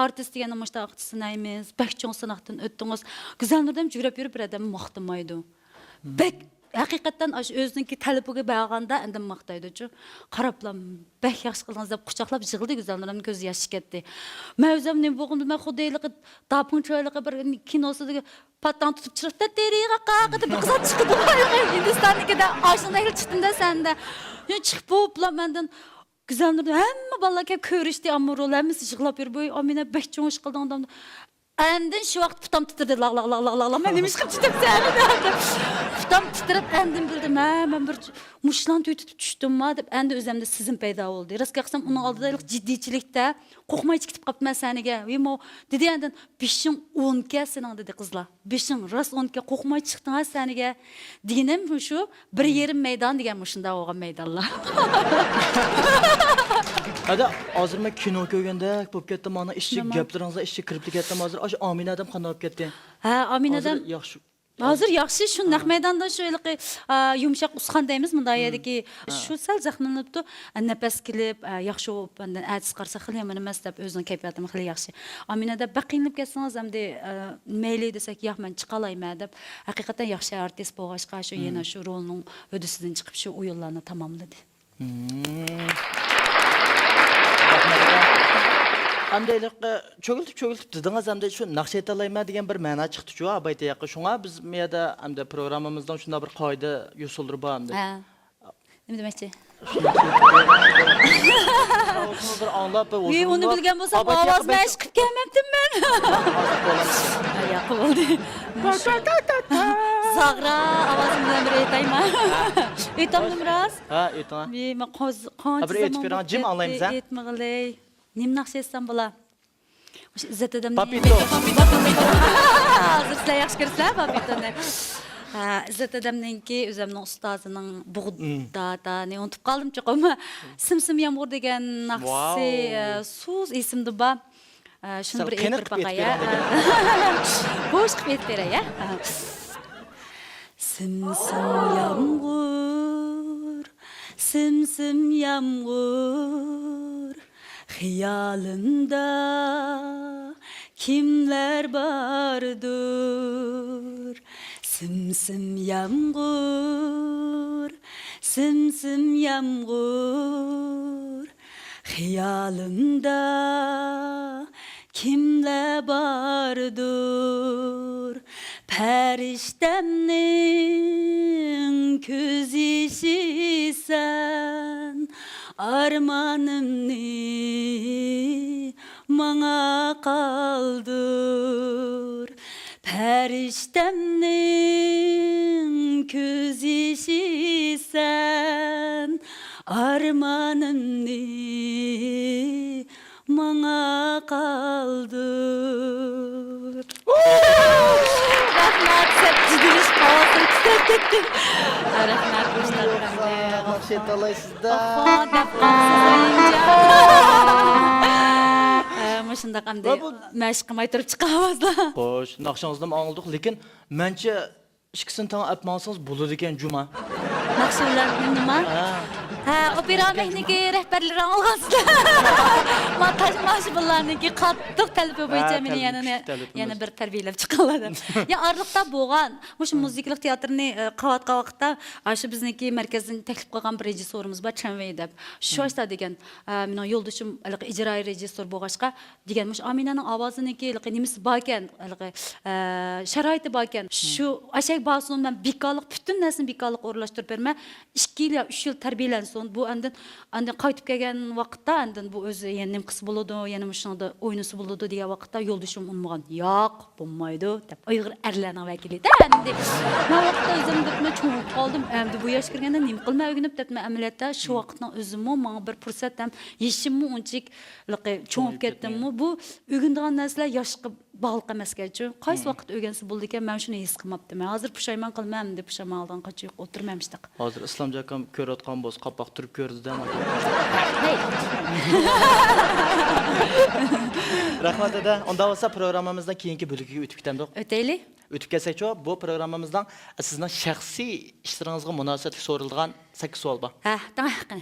artist degan namashda sinaymiz bek cho'ng sinoqdan o'tdingiz Güzel Nurdam yugurib yurib bir odam maqtamaydi bek haqiqatan o'ziniki talabiga bag'anda endi maqtaydi-chu qarablam bek yaxshi qildingiz deb quchoqlab yig'ildi Güzel Nurdamning ko'zi yosh ketdi men o'zim nima bo'lganini bilmay xuddiyligi tapin cho'yligi bir kinosida pattan tutup çıraktı deriye kakak bir kızat çıktı Hindistan'daki de aşağıda çıktığında sende çıkıp bopla benden Güzel Nur'da hem vallahi hep körüştü ama rollerimiz çıkıp bir boy Amine 5 çoğuş kıldı ondan endin şu vakit putam titredi la ben demiş ki çıktım seni putam titrep endin bildim ben bir muşlan tüy tutup düştüm ma dep endi özümde sizin payda oldu rastga qilsam uning oldida jiddichilikda qo'rqmay chiqib qolibman seniga vemo dedi endin 5 10 ga sening dedi qizlar 5 rost 10 ga qo'rqmay chiqding ha seniga deganim shu 1,5 maydon degan shunda olgan maydonlar Hadi hozir men kino ko'rganda bo'lib ketdim mana ishchi gaplaringizga ishchi kirib ketdim hozir o'sha Aminadan qanday bo'lib ketdi ha Aminadan yaxshi hozir yaxshi shu naq maydonda shu yumshoq usxon deymiz mundayadiki shu sal zaxmlanibdi nafas kelib yaxshi bundan ajiz qarsa xili yomon emas deb o'zining kayfiyatim xili yaxshi Aminada baqinib ketsangiz hamda mayli desak yo'q men chiqalayman deb haqiqatan yaxshi artist bo'lg'achqa shu yana shu rolning o'disidan chiqib shu o'yinlarni tamomladi Qandaylik cho'giltib dedingiz hamda shu naqsh aytalayman degan bir ma'no chiqdi-ku abayta yaqi shunga biz miyada hamda programmamizdan shunda bir qoida usullar bor hamda nima demoqchi bir anlab uni bilgan bo'lsam ovoz mash qilib kelmabdim men yo'q bo'ldi Zagra ovozim bilan bir aytayman aytamdim rost ha aytang men qancha bir aytib bering jim anglaymiz ha aytmag'ilay nim naqsh etsam bo'lar o'sha izzat odamning Papito hozir sizlar yaxshi ko'rsizlar papitoni izzat odamninki o'zimning ustozining bug'dadani unutib qoldim cho'qim simsim yomg'ir degan naqshi so'z esimda bor shuni bir aytib baqaya bo'sh qilib aytib beray simsim yomg'ir simsim yomg'ir Hiyalimda kimler vardır Simsim yağmur Simsim yağmur Hiyalimda kimler vardır Periştemnin köz işi sen Armanımni bana kaldır Periştemnin köz işi sen Armanımni bana kaldır Rahmat sen ciddiş havasını titrettin Rahmat kuşlar naqsh aytalaysizda Shunda qanday mashq qilmay turib chiqamizlar. Xo'sh, naqshingizni angladik, lekin mencha ikkisini tang apmansangiz bo'ladi ekan juma. Naqshlar nima? Ha, opera texniki rahbarlari olgansizlar. Montaj mashg'ulotlarniki qattiq talab bo'yicha meni yana bir tarbiyalab chiqiladi. Ya arliqda bo'lgan, o'sha muzikalik teatrni qavatqa vaqtda shu bizniki markazdan taklif qilgan bir rejissorimiz bor, Chanvey deb. Shu ashta degan, mening yo'ldoshim ijroiy rejissor bo'lg'achqa degan, mush Aminaning ovoziniki nimasi bor ekan, sharoiti bor ekan. Shu ashak bosundan bekorlik, butun narsani bekorlik o'rlashtirib berma, 2 yil 3 yil tarbiyalansa olsun. Bu andın qaytib kelgan vaqtda andın bu özü yani nimqisi buludu, yani muşunda oynusu buludu diye vaqtda yoldaşım unmagan. Yo'q, bo'lmaydi deb Uyg'ur erlarning vakili da endi. Men vaqtda o'zim debme cho'ngib qoldim. Endi bu yosh kirganda nim qilmay o'rganib debme amaliyotda shu vaqtning o'zimmi menga bir fursat ham yeshimmi unchik cho'ngib ketdimmi. Bu o'rganadigan narsalar yoshga bog'liq emas ekan. Qaysi vaqt o'rgansa bo'ldi ekan, men shuni his qilmabdim. Hozir pushaymon qilmam deb pushamondan qochib o'tirmamışdik. Hozir Islom jakam ko'rayotgan bo'lsa, qapoq turib ko'rdi-da. Hey. Rahmat eda. Unda bo'lsa programmamizdan keyingi bo'limiga o'tib ketamiz. O'taylik. O'tib kelsak-chi, bu programmamizdan sizning shaxsiy ishlaringizga munosabatli so'rilgan 8 savol bor. Ha, tamam.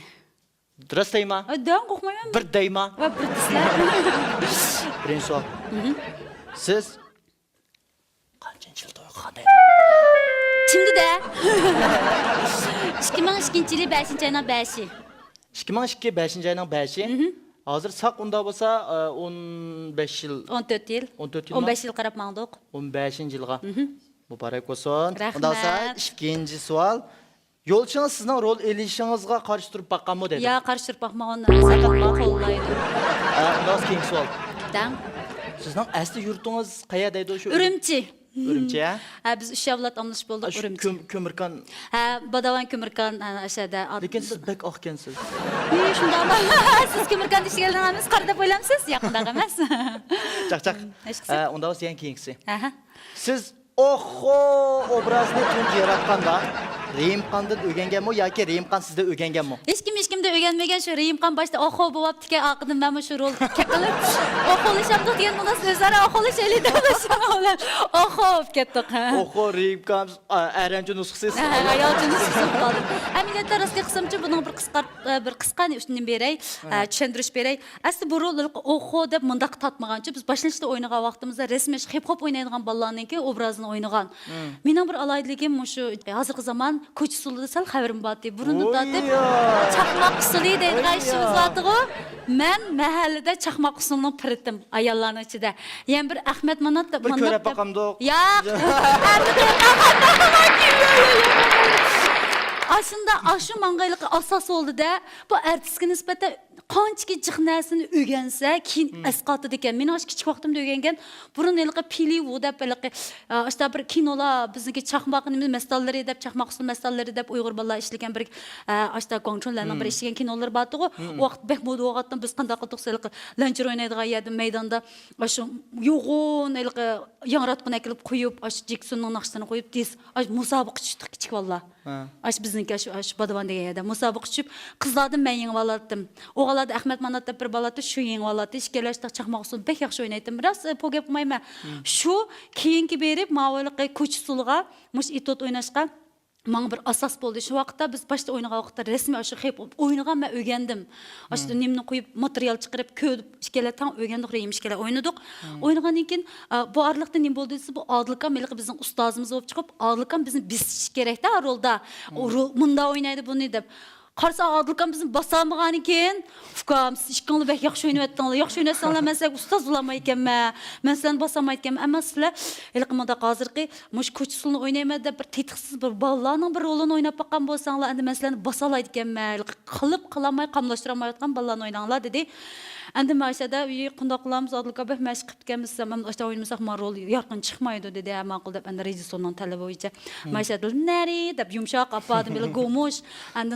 Dürüst deyma. Dan qo'rqmayman. Bir deyma. Va bir tislar. Birinchi savol. Siz qancha yil to'ygan deydi? Şimdi de 2002 ayning 5-i. 2002 5-ayning 5-i. Hozir saq unda bo'lsa 15 yil. 14 yil. 14 yil. 15 yil qarab mangdiq. 15-yilga. Muborak bo'lsin. Rahmat. Unda bo'lsa ikkinchi savol. Yo'lchingiz sizning rol elishingizga qarshi turib baqqanmi dedi? Ya qarshi turib baxmagan sakat qo'llaydi. Unda keyingi savol. Dan. Sizning asli yurtingiz qayerda deydi o'sha? Urumchi. Urumchi, ha? Ha biz 3 avlod omlish bo'ldik Urumchi. Ko'mirkan. Ha, Badavan Ko'mirkan aşağıda. Lekin siz bek oqkansiz. Shundaqmi? Siz Ko'mirkan deyishganlarimiz qarada bo'ylamsiz? Yaqindaqa emas. Chaq-chaq. Hech qisi. Unda bo'lsa yana keyingisi. Aha. Siz oho obrazni tunji yaratganda Reyimqandan o'rganganmi yoki Reyimqan sizda o'rganganmi? Hech kimda o'rganmagan shu Reyimqan boshda oxo bo'pti-ki, oqidim men shu rol qilib oxolishimdi degan munos o'zlari oxolishaylik deb ular oxo bo'lib ketdik. Oho Reyimqan aranchi nusxasiz. Ayolchini suzib qoldim. Amaliyotda rostga qilsamchi buning bir qisqa shundan beray, tushuntirish beray. Asli bu rol oxo deb mundaq tatmagancha biz boshlanishda o'ynagan vaqtimizda rasmiy hip-hop o'ynaydigan bolalarningki obrazini o'ynagan. Mening bir alaydigim shu hozirgi zamon ko'ch usulida sal xabarim bordi. Burunni tatib chaqmoq usuli deydigan ishimiz bordi-ku. Men mahallada chaqmoq usulining piritim ayollarning ichida. Yana bir Ahmed Manat deb bir ko'rib boqamdiq. Yo'q. Aslında aşı mangaylık asas oldu da bu artistga nisbatan qanchaki jiq narsani o'rgansa keyin asqatdi ekan. Men osh kichik vaqtimda o'rgangan burun elqi pilivu deb balaqi işte bir kinolar bizniki chaqmoqning masallari deb chaqmoq usul masallari deb Uyg'ur bolalar ishlagan bir işte gongchonlarning bir ishlagan kinolar bordi-ku. Vaqt bek moda vaqtdan biz qanday qildik selqi lancher o'ynaydigan yerda maydonda shu yo'g'on elqi yangratqini kelib qo'yib ash Jacksonning naqshini qo'yib tez ash musobaqa tushdik kichik bolalar. Ash bizniki ash Badavan degan yerda musobaqa tushib qizlardan men yengib oldim. Oğladı Ahmet Manat deb bir baladı şu yeng oladi. Ishkalashda chaqmoq usul bek yaxshi o'ynaydim. Biroz po gap qilmayman. Shu keyingi berib ma'voliqqa ko'ch usuliga mush itot o'ynashga Mana bir asas bo'ldi. Shu vaqtda biz boshda o'ynagan vaqtda rasmiy shu hip o'ynagan men o'rgandim. Ashta nimni qo'yib material chiqarib ko'rib ikkala tan o'rgandik, reyim ikkala o'ynadik. O'ynagandan keyin bu arliqda nim bo'ldi desa bu Odilkam meliq bizning ustozimiz bo'lib chiqib, Odilkam bizni bisish kerak-da rolda. Bunda o'ynaydi buni deb. Qarsa Odilkam bizni bosamag'an ekan, "Ukam, siz ikkinglar bek yaxshi o'ynayotdinglar. Yaxshi o'ynasanglar, men sizga ustoz bo'laman ekanman. Men sizlarni bosaman ekanman. Ammo sizlar ilqimda hozirgi mush ko'ch usulini o'ynayman deb bir tetiqsiz bir bolalarning bir rolini o'ynab baqqan bo'lsanglar, endi men sizlarni bosalaydi ekanman. Qilib qilolmay, qamlashtirolmayotgan bolalarni o'ynanglar" dedi. Endi mashada qanday qilamiz? Odilkam bek mash qilib ketganmiz, men o'sha o'ynamasak, men rol yorqin chiqmaydi dedi. Ma'qul deb endi rejissyorning talabi bo'yicha mashada "Nari" deb yumshoq apadim, bila go'mush. Endi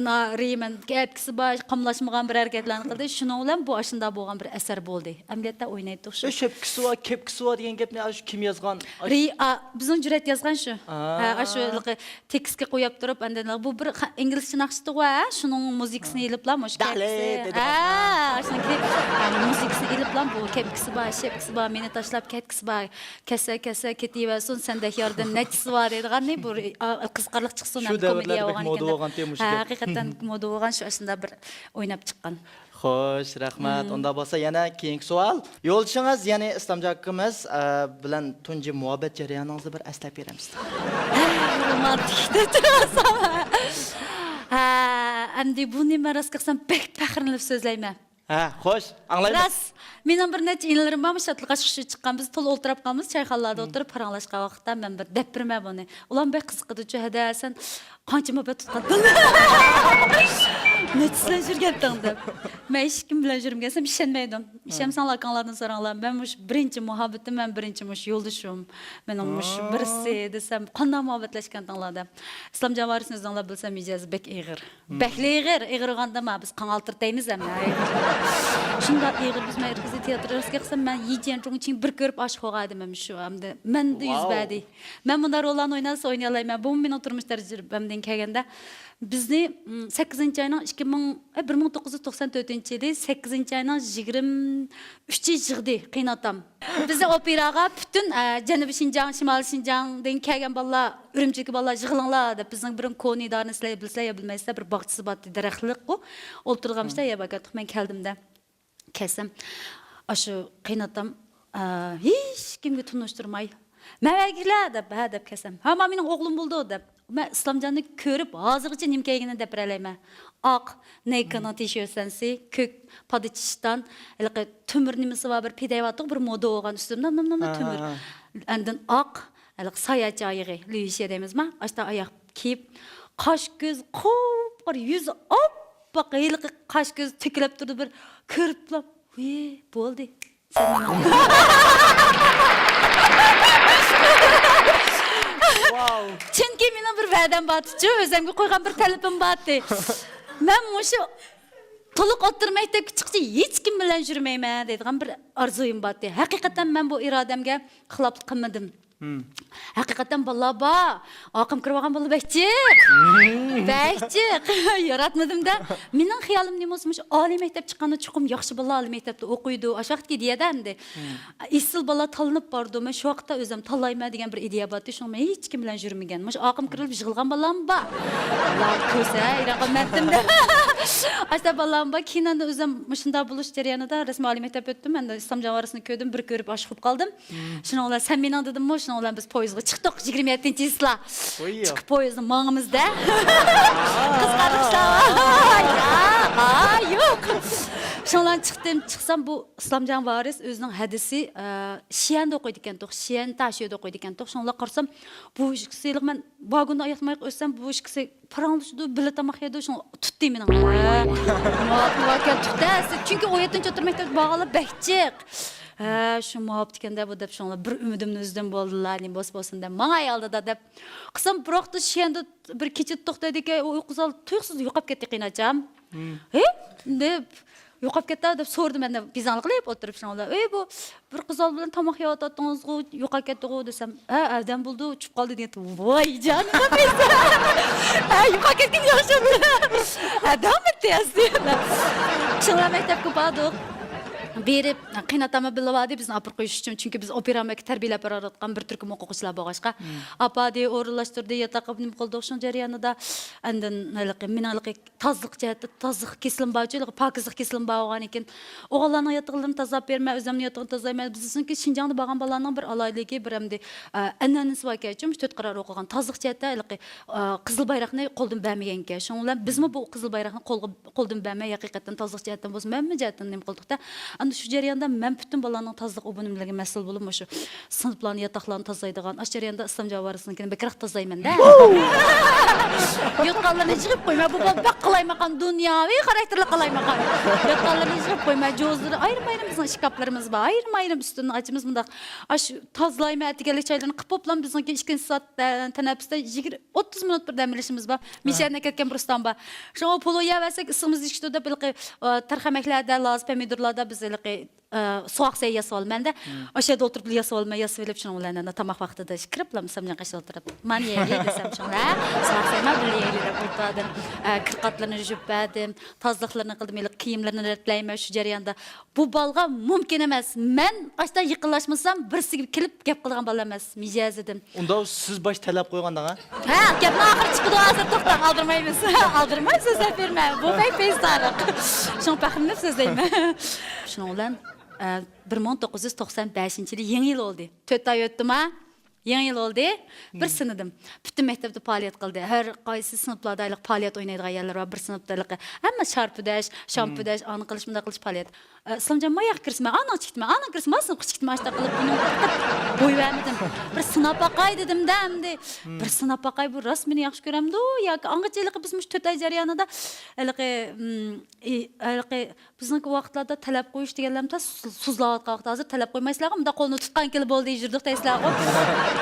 men ketkisi bor, qamlashmagan bir harakatlarni qildi. Shuning bilan bu ashunda bo'lgan bir asar bo'ldi. Amaliyotda o'ynaydik shu. Shepkisi va kepkisi va degan gapni shu kim yozgan? Bizning Jurat yozgan shu. Ha, shu tekstga qo'yib turib, endi bu bir inglizcha naqshdi va shuning muzikasini eliblar, mush kepkisi. Ha, shuniki muzikasini eliblar, bu kepkisi bor, shepkisi bor, meni tashlab ketkisi bor. Kasa ketaversin, senda yordan nachisi bor deganni bu qiziqarli chiqsin, komediya bo'lgan ekan. Haqiqatan moda bo'lgan shu aslında bir o'ynab chiqqan. Xo'sh, rahmat. Unda bo'lsa yana keyingi savol. Yo'lchingiz, ya'ni Islomjon akamiz bilan tunji muhabbet jarayoningizni bir eslab beramiz. Romantik deb endi bu nima ras qilsam bek faxrlanib so'zlayman. Ha, xo'sh, anglayman. Ras Менің бір нәтиже инелерім бар, шатылға шыққан біз тол отырып қалмыз, чайханаларда отырып параңлашқан уақытта мен бір деппірме бұны. Улан бәк қызықыды жүхәді, сен қанчы мұбет тұтқандың? Нәтісілен жүргеттің деп. Мен ешкім білен жүрмгенсем ішенмейдім. Ішемсен лаканладың сораңлар. Мен мұш бірінші мұхаббетім, мен бірінші мұш yoldaşım. Менің мұш бірісі десем, қандай мұхаббетләшкен таңлады. İslam Cavarisini özünüzden bilsem icazı bek eğir. Bekli eğir. Eğir oğanda mı? Biz kanaltır deyimiz hem ya. Şunda eğir biz merkezi tiyatrosu kıksam ben yiyeceğin çoğun için bir görüp aşık oğaydım hem şu hem de. Ben de yüzbedi. Ben bunlar olan oynarsa oynayalayım. Ben ben oturmuşlar cürbemden kegende. Bizni 8. ayının 1994 yılı 8. ayının 23 yıldı kıynatam. Bizi operaga bütün Janubi Şinjan, Şimal Şinjan'dan kelgen balla, Ürümçeki balla jığılınladı. Bizim birin konu idarını siley bilse ya bilmeyse bir bağçısı battı daraxtlık o. Olturğamışda ya bakatık ben keldim de. Kesem. Aşı kıynatam hiç kimge tunuşturmay. Мәвәгіләді бәдіп кәсім. Ама менің оғлым болды деп. Мен İslamcanды көріп, азырғыча немкейгені деп бірәлеймі. Ақ, нейкінің тешеусенсі, көк падычыштан, түмір немесі var бір педайваттық, бір мода оған үстімді, түмір. Әндін ақ, саячы айығы, лүйіше дейміз ма? Ашта аяқ кейіп, қаш көз, қоп, yüz оппақ, қаш көз түкіліп тұрды бір көріп бұлап. Болды. Çünkü benim bir vədən batıcı, özümge koygan bir talipim batı. Ben muşu toluk oturmayda küçükçe hiç kim bilen jürmeyme dediğim bir arzuyum batı. Hakikaten ben bu irademge xilaplık qilmadım. Hakikaten balla ba, aqım kırvagan balla bəkçik. Bəkçik, yaratmadım da. Menin xiyalim ne olmuş? Ali mektep çıqqanda çoxum yaxşı balla ali mektepte okuydu. Aşaqtki ideyadamdı. İsil balla talınıp bardı. Men şu vaqtda özüm tallayma degan bir ideya batı. Şunu men hiç kim bilen jürmegen. Muş aqım kırılıp jığılgan ballam ba. Allah köse, iraqamatdim da. Aşta ballam ba, kinanda özüm muşunda buluş jarayonida resmi ali mektep ötdüm. Men de İslam Javarasını kördüm, bir körüp aşıqıp qaldım. Şunu olar sen meni anladın mı? Şunu olar biz poyizga chiqdik 27 isla. Chiqib poyizni mağımızda. Qızqarıqlar. Ya, yo'q. Şundan çıksam bu İslam Javaris özünün hadisi Şiyan'da okuydu ekan to'q, Şiyan taşıyordu okuydu ekan to'q. Şunlar qarsam bu işkisilik men vagonda ayatmay ölsem bu işkisi paranglışdı, bilet tamaq yedi, şunu tutdu mening. Vakat tutdu. Çünkü o 7. oturmakta bağlı bəkçik. Şu muhabbet degende bu dep şonlar bir ümidimni üzdim boldular, ne bos-bosunda. Manga ayaldı da dep. Qısam biroqda Şiyanda bir kecha to'xtaydi ekan, uyqusal tuyuqsiz yo'qab ketdi qiynacham. Dep yo'qab ketdi deb so'rdim men de bizanlik qilib o'tirib shonlar. Bu bir qizal bilan tamoq yeyotdingiz-ku, yo'qab ketdi-ku desam, adam bo'ldi, uchib qoldi dedi. Voy jonim biz. Yo'qab ketgan yaxshi. Adam tezdi. Shunlar maktabga bordik. Berip qiynatama biladi bizni apır qo'yish uchun, chunki biz operamak tarbiyalab borayotgan bir turkum o'quvchilar bo'lg'achqa apadi o'rinlashtirdi, yataqib nim qildik shu jarayonida. Andan menaliq tozliq jihati, tozliq kesilib borchilik, pokizlik kesilib borgan ekan. O'g'illarning yataqlarini tozalab bermay, o'zimni yataqini tozalayman. Bizniki Şinjanda borgan bolalarning bir alayligi, bir hamda an'anasi bor ekan. 4 qarar o'qigan tozliq jihati qizil bayroqni qo'ldan bermagan ekan. Shunlar bizmi bu qizil bayroqni qo'ldan bermay haqiqatan tozliq jihatdan bo'lsa, menmi jihatdan nim qildik-da. Anda şu jarayonda men bütün bolalarning tozliq obunimligi mas'ul bo'lib, shu sinflarni, yataqlarni tozaydigan, ash jarayonda İslam Javarisinikini bekroq tozayman-da. Yotqanlarni yig'ib qo'yma, bu bak qilaymagan dunyoviy xarakterli qilaymagan. Yotqanlarni yig'ib qo'yma, jozlari ayrim-ayrim bizning ishkaplarimiz bor. Ayrim-ayrim ustini ochimiz bundaq. Ash tozlayma deganlik joylarni qilib poplam bizniki 2 soat tanaffusda 30 minut bir dam olishimiz bor. Misharni ketgan bursdan bor. Shu poloya vasak isimiz ishda bilqi tarxamaklarda, laz pomidorlarda biz soğuk şey yasal mende aşağıda oturup yasal mı yasılıp şunu olanlar tamak vaxtida kiriplam samcan qaşa oturup maniyeli desem şunla soğuk şey ma biliyeli de oturdım kırqatlarını jüppadim tazlıqlarını qildim eli kiyimlerini retleyme şu jarayonda bu balga mümkün emas men açta yıqıllaşmasam birisi kelip gap qilgan bala emas mijaz edim Unda siz baş talab qo'yganda gapni oxiri chiqdi hozir to'xta aldırmaymiz aldırmay so'zlab berma bu paypestariq şunu paximni so'zlayman şunu olan 1995 yılı yeni yıl oldu. 4 ay öttüm ha. Yangi yil oldi. Bir sinadim. Bütün maktabda faoliyat qildi. Har qaysi sinflarda faoliyat o'ynaydigan ayollar va bir sinfdalikqa hamma sharpudash, shampudash, ani qilish, bunday qilish faoliyat. Islomjon moyoq kirsma, ana chiqitma, ana kirsma, sinf chiqitma ashta qilib buni bo'y vermedim. Bir sinab baqay dedim-da, endi bir sinab baqay bu rost meni yaxshi ko'ramdi yoki angachalikqa biz mush 4 oy jarayonida bizniki vaqtlarda talab qo'yish deganlarni so'zlayotgan vaqtda hozir talab qo'ymaysizlarmi? Bunda qo'lni tutgan kelib bo'ldi yurdik deysizlarmi?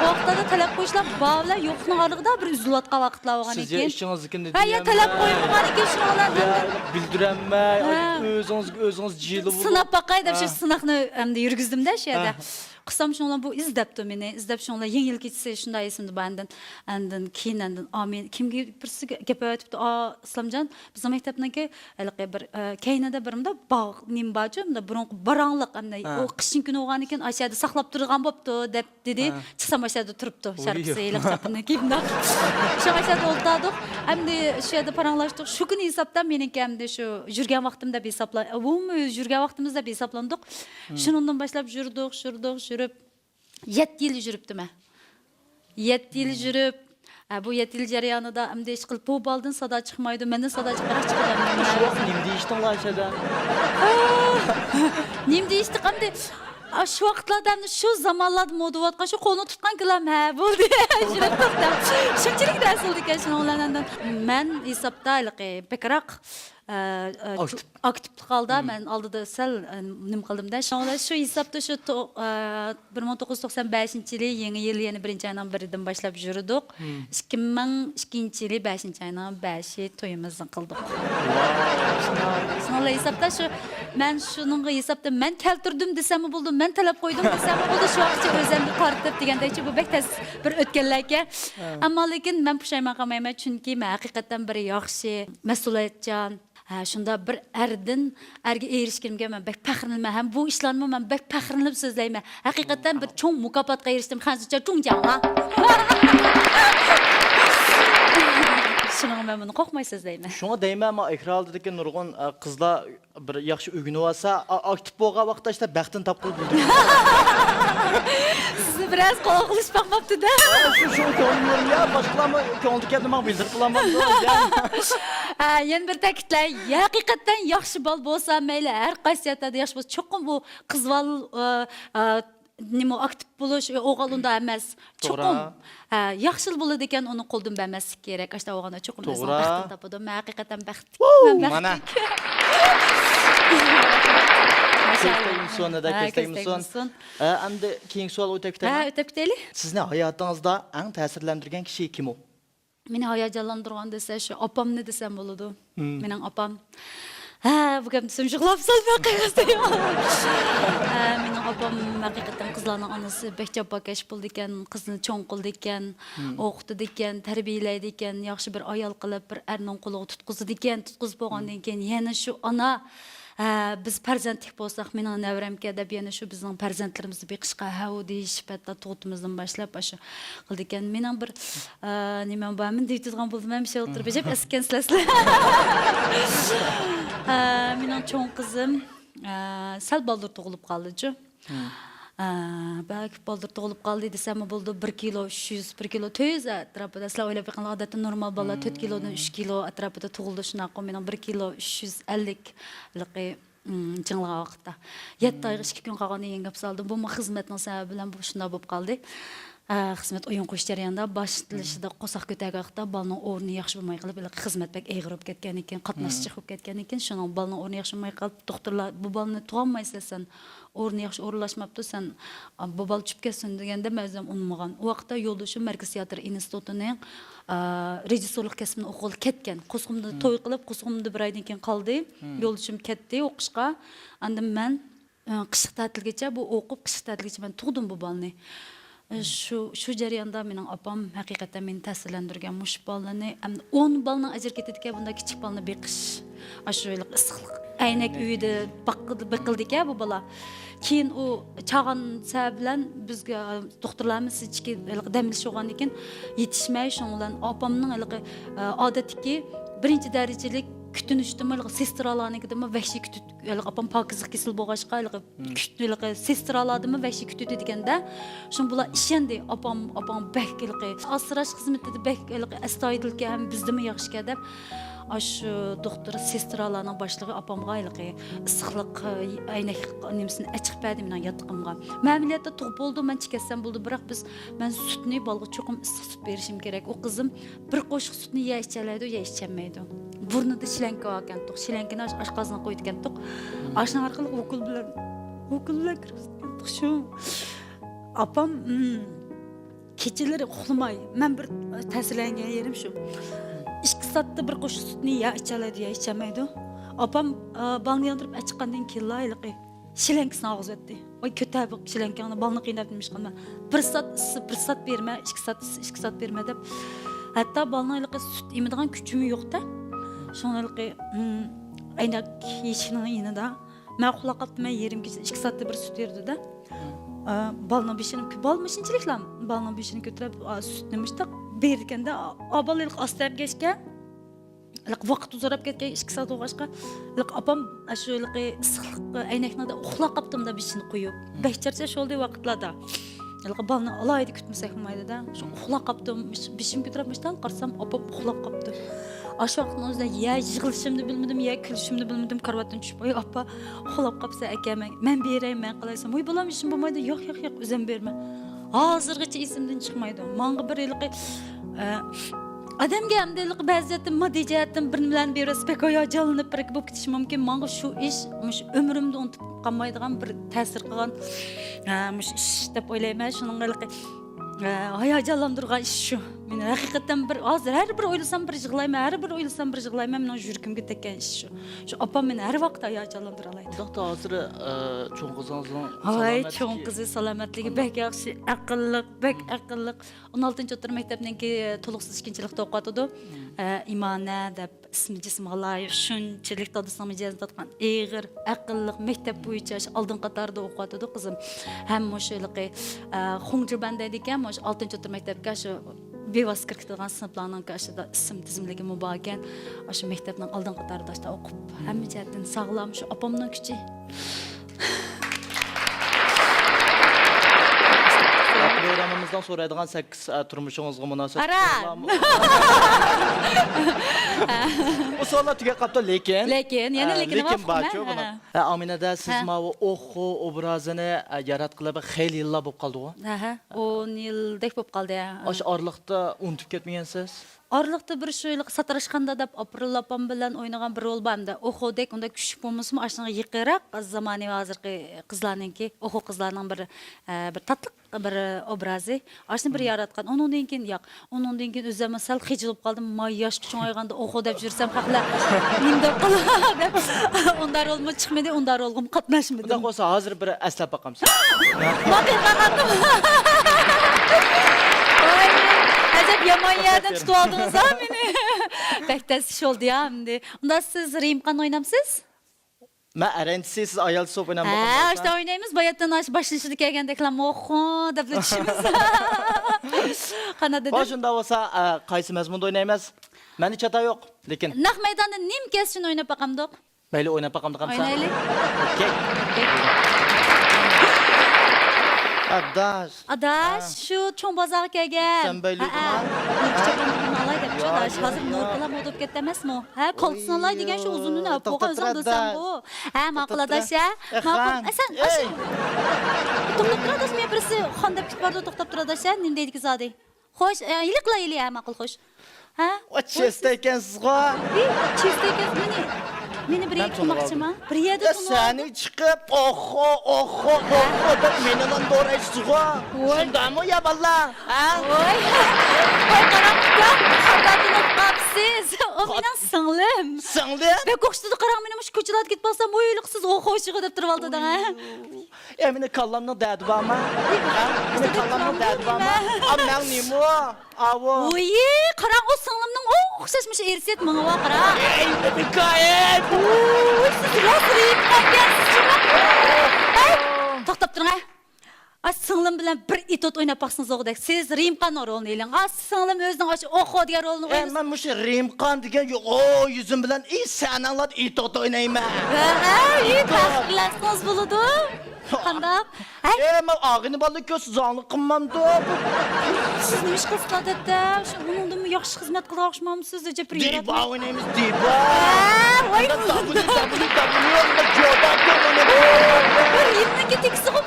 Vaqtlarda talab qo'yishlar bavlar yo'qning orlig'ida bir uzilayotgan vaqtlar bo'lgan ekan. Sizga ishingizni Ha, ya talab qo'ymagan ekan shularni. Bildiranmay, o'zingiz jiyli bo'lib. Sinab baqay deb shu sinaqni endi yurgizdim-da shu yerda. Qisam shunlar bu izdabdi meni, izdab shunlar yangi yil kechasi shunday esimda bandan. Andin keyin andin amin kimga birsi gap aytibdi, Islomjon bizning maktabniki bir kaynada birimda bog' nim bajimda burunqi barangliq anday o qishin kuni o'g'an ekan ashada saqlab turgan bo'pti deb dedi. Chiqsam ashada turibdi sharqsi iliq tapini kiyimda. Shu ashada o'ltirdik. Endi shu yerda paranglashdik. Shu kuni hisobdan meniki endi shu yurgan vaqtimda hisoblan, umumiy yurgan vaqtimizda hisoblandik. Shundan boshlab yurdik. 7 yil yuribdimi? 7 yil yurib, bu 7 yil jarayonida endi ish qilib bu baldin sada chiqmaydi, mendan sada chiqarib chiqaman. Shu vaqt nim deyishdinglar ashada. Nim deyishdi qanday? Shu vaqtlarda shu zamonlarda modavatga shu qo'lni tutgan kilam ha bo'ldi. Shunchalik rasul ekan shunlardan. Men hisobda bekraq aktiv qoldi. Men oldida sal nim qildimda. Shu hisobda shu 1995-yil yangi yil yana 1-oyning 1-idan boshlab yurdik. 2002-yil 5-oyning 5-i to'yimizni qildik. Shunlar hisobda shu men shuningga hisobda men keltirdim desam bo'ldi, men talab qo'ydim desam bo'ldi, shu vaqtcha o'zimni qartib degandaychi bu bektas bir o'tganlarga. Ammo lekin men pushaymon qilmayman, chunki men haqiqatan bir yaxshi mas'uliyatchan shunda bir erga erishganimga men bek faxrlanman. Ham bu ishlarni men bek faxrlanib so'zlayman. Haqiqatan bir cho'ng mukofotga erishdim. Hanzicha cho'ngjan ha. Şuna ben bunu qo'rqmaysiz deyman. Shunga deyman, men ekrandagi nurg'un qizlar bir yaxshi o'rganib olsa, aktiv bo'lgan vaqtda işte baxtini topib bo'ldi. Sizni biraz qo'l qilish baxmabdi-da. Shu ko'nglim ya, boshqalarni ko'ngilga nima bildirib qilaman. Yana bir ta'kidlay, haqiqatan yaxshi bol bo'lsa, mayli har qaysi yerda yaxshi bo'lsa, cho'qim bu qizval nima aktiv bo'lish o'g'ilunda emas. Cho'qim yaxshi bo'ladi ekan, uni qo'ldan bermaslik kerak. Ashta o'g'ilda cho'qim inson baxtini topadi. Men haqiqatan baxtli. Mana. Kestegimson. Endi keyingi savol o'tib ketaman. Ha, o'tib ketaylik. Sizni hayotingizda eng ta'sirlantirgan kishi kim u? Meni hayajonlantirgan desa shu opamni desam bo'ladi. Mening opam. Bu gapni desam yig'lab solmay qo'yasizmi? Mening opam haqiqatan qizlarning onasi bek jabbokash bo'ldi ekan, qizni cho'ng qildi ekan, o'qitdi ekan, tarbiyalaydi ekan, yaxshi bir ayol qilib, bir erning qo'liga tutqizdi ekan, tutqizib bo'lgandan keyin yana shu ona biz farzandlik bo'lsak, mening navramga deb yana shu bizning farzandlarimizni beqishqa havo deyish sifatida tug'utimizdan boshlab shu qildi ekan. Mening bir nima bormi deydigan bo'ldim, men bir şey o'tirib ejab eskansizlar. Mening cho'ng qizim sal baldur tug'ilib qoldi-chi. Belki baldur tug'ilib qoldi desam bo'ldi, 1 kilo 300, 1 kilo 400 atrofida. Sizlar o'ylab qo'ygan odatda normal bola 4 kilodan 3 kilo atrofida tug'ildi. Shunaqa mening 1 kilo 350 jing'ilgan vaqtda 7 oyga 2 kun qolganda yengib soldim. Bu xizmatning sababi bilan bu shunday bo'lib qoldi. Xizmat o'yin qo'yish jarayonida boshlashida qo'saq ko'targan vaqtda balning o'rni yaxshi bo'lmay qolib, xizmat bak eg'irib ketgan ekan, qatnashchi bo'lib ketgan ekan. Shuning balning o'rni yaxshi bo'lmay qolib, doktorlar bu balni tug'olmaysan sen, o'rni yaxshi o'rlashmabdi, sen bu bal tushib ketsin deganda men o'zim unmagan. U vaqtda yo'ldoshim Markaziy teatr institutining rejissyorlik kasbini o'qib ketgan. Qo'sqimda to'y qilib, qo'sqimda bir oydan keyin qoldi. Yo'ldoshim ketdi o'qishga. Endi men qish ta'tilgacha bu o'qib, qish ta'tilgacha men tug'dim bu balni. Şu jarayonda mening opam haqiqatan meni ta'sirlantirgan mush balni, 10 balni ajr ketadigan bunda kichik balni beqish. Ashuylik issiqlik. Aynak uyida baqildi-ku bu bala. Keyin u chag'an sabab bilan bizga doktorlarimiz ichki damilish bo'lgandan keyin yetishmay shundan opamning odatiki birinchi darajalik kütünüşdüm, sestralarnikidimi vahşi kütüt, apam pakizlik kesil boğaşqa, sestralarımı vahşi kütüt degende, şun bular işendi, apam bek asrash xizmetida bek astoydilki ham bizdimi yaxshi deb Aşı doktor sestralarning boshlig'i apamga issiqlik aynak nimsini açıq berdi menen yatqımga. Məmiliyyətdə tug'ib bo'ldi, men chikassam bo'ldi, biroq men sutni balga cho'qim issiq sut berishim kerak. O qizim bir qo'shiq sutni ya ichalaydi, ya ichamaydi. Burnida shilanka bor ekan, shilankani oshqozonga qo'yib ekan. Ashna orqali o'kul bilan kirib shu. Apam kechalari uxlamay, men bir ta'sirlangan yerim shu. 2 saatda bir qo'shiq sutni ya ichalaydi, ya ichamaydi. Apam balni yondirib chiqqandan keyin layliqi shilankasini og'ziga etdi. Voy ko'tarib shilankani balni qiynab demişqanman. 1 saat berma, 2 saat berma deb. Hatta balni sut emadigan kuchim yo'q-da. Shunaliqi aynak yeyishning yanida men quloq qaptim, yerim kecha 2 saatda bir sut berdi-da. Balni beshinchiliklar balni beshini ko'tarib sut nemishda berganda aballik astab geçken vaqt uzarab ketgan 2 saat o'g'ashqa apam shu issiqlik aynaknida uxlab qaptimda beshini qo'yib behcharcha sho'lday vaqtlarda balni alaydi kutmasak bo'lmaydi-da. Shu uxlab qaptim, beshim ko'taribmishdan qarsam apam uxlab qapti. Ash vaqtning o'zida ya yig'ilishimni bilmadim, ya kulishimni bilmadim, karvatdan tushib qo'y, appa uxlab qapsa akam, men berayman qilaysam, "Voy bolam, ishim bo'lmaydi." "Yo'q, o'zim berma." Hozirgacha esimdan chiqmaydi. Menga bir adamga hamdalik ba'ziyatim moddiy jihatdan bir nimalarni bersa pek hayajonlanib bo'lib ketishi mumkin. Menga shu ish umrimda unutib qolmaydigan bir ta'sir qilgan ish deb o'ylayman. Shuning hayajonlantirgan ish shu. Men haqiqatan bir hozir har bir o'ylasam bir yig'layman, mening yuragimga tekkan ish shu. Shu opam meni har vaqt hayajonlantira oladi. To'xta, hozir cho'ng qizingizning Ay, cho'ng qizi salomatligi bek yaxshi, bek aqlli. 16-o'rta maktabniki to'liqsiz ikkinchilikda o'qiyotdi. Imona deb ismi loyiq shunchalik dadasining mijozini totgan eg'ir, aqlli maktab bo'yicha oldin qatorda o'qiyotdi qizim. Ham o'shaliqi Xongjirbanda ekan, 6-o'rta maktabga shu bevos kirkitilgan sinflarning qarshida ism tizimligi bor ekan. Shu maktabning oldin qatorida o'qib, hamma jihatdan sog'lom, shu opamning kuchi. Programımızdan so'raydigan 8 turmushingizga munosib. Bu so'zlar tugab qapti, lekin yana lekin borchu buni. Aminada siz mana o'xo obrazini yaratqilib xeyli yillar bo'lib qoldi-ku. 10 yildek bo'lib qoldi. O'sha orliqda unutib ketmagansiz? Orliqda bir sho'yliq satrashqanda deb April opam bilan o'ynagan bir rol borda. O'xodek unda kuchuk bo'lmasmi, ashnaga yiqiroq zamonaviy hozirgi qizlarninki, o'xo qizlarning bir tatliq bir obrazi. Ashni bir yaratgan. Undan keyin yo'q. Undan keyin o'zim sal xijilib qoldim. May yosh cho'ng'ayganda o'xo deb jursam, haqla nimda qiladi. Unda rolma chiqmadi, unda rolg'im qatnashmadi. Unda qo'sa hozir bir aslab baqamsiz. Acaba yaman yerden tutup aldınız ha beni. Bektes iş oldu ya şimdi. Onda siz Rimkan oynamsız? Ben erentisi siz ayal sop oynamam. İşte oynayımız. Bayattan başlaşırdık gelgen deklam. Oho da düşümüz. Kana dedim. Başında olsa kaysı mezmunda oynayamaz. Ben hiç hata yok. Lekin. Nak meydanda nim kessin oynap bakamdık. Böyle oynap bakamdık. Oynayalım. Okey. Adaş, şu çoğun bazar gelgen. Sen böyle Nur çabanını alay demiş adaş. Hazır Nur kılam odup kettemez mi? Koltuğun alay degen şu uzunluğuna. Poğun uzunluğu sen bu. Makul adaş ya. Makul. Sen aşı. Toktap dur adaş. Men birisi xandap kit barda toktap dur adaş ya. Nimdeydi ki zade. Hoş. Ilikla ili makul hoş. O çesteyken sizga. Çesteyken meni bir yere tutmakçıma. Bir yerde tutmak. Seni çıkıp oho da meniden doğru eşsuğa. Şunda mı ya valla? Oy karanlıkta hatatını kapsız. O menen sınlım. Sınlım? Ben kokuştudu karan menem şu köçelat gitmezsem o yılıksız oho hoşuğu deyip durub aldı da. Emine kallamın derdi var mı? Emine kallamın derdi var mı? Amman neyim o? Avo. Oy karan o sınlımның o okşaşmış erset mığı var karan. Eyde bir gayet. Oy siz rasırıyım kapkensiz çırak. Toktap durun ha. Sınlım bilen bilan bir itot o'ynab baqsangiz o'g'dak. Siz Rimqanning rolini eling. Singlim o'zining o'qo degan rolini o'ynaysiz. Men mush Rimqan degan yo'q. O, yuzim bilan sen anlat itot o'ynayman. Taxirlasangiz bo'ladi. Qandaq? Men og'ini bola ko'z zonli qilmamdi. Siz nima ish qilasiz odatda? Shu undan yaxshi xizmat qila olishmamsiz, deb priyorat. Diva o'ynaymiz, diva. Voy, Rimniki teksi bu.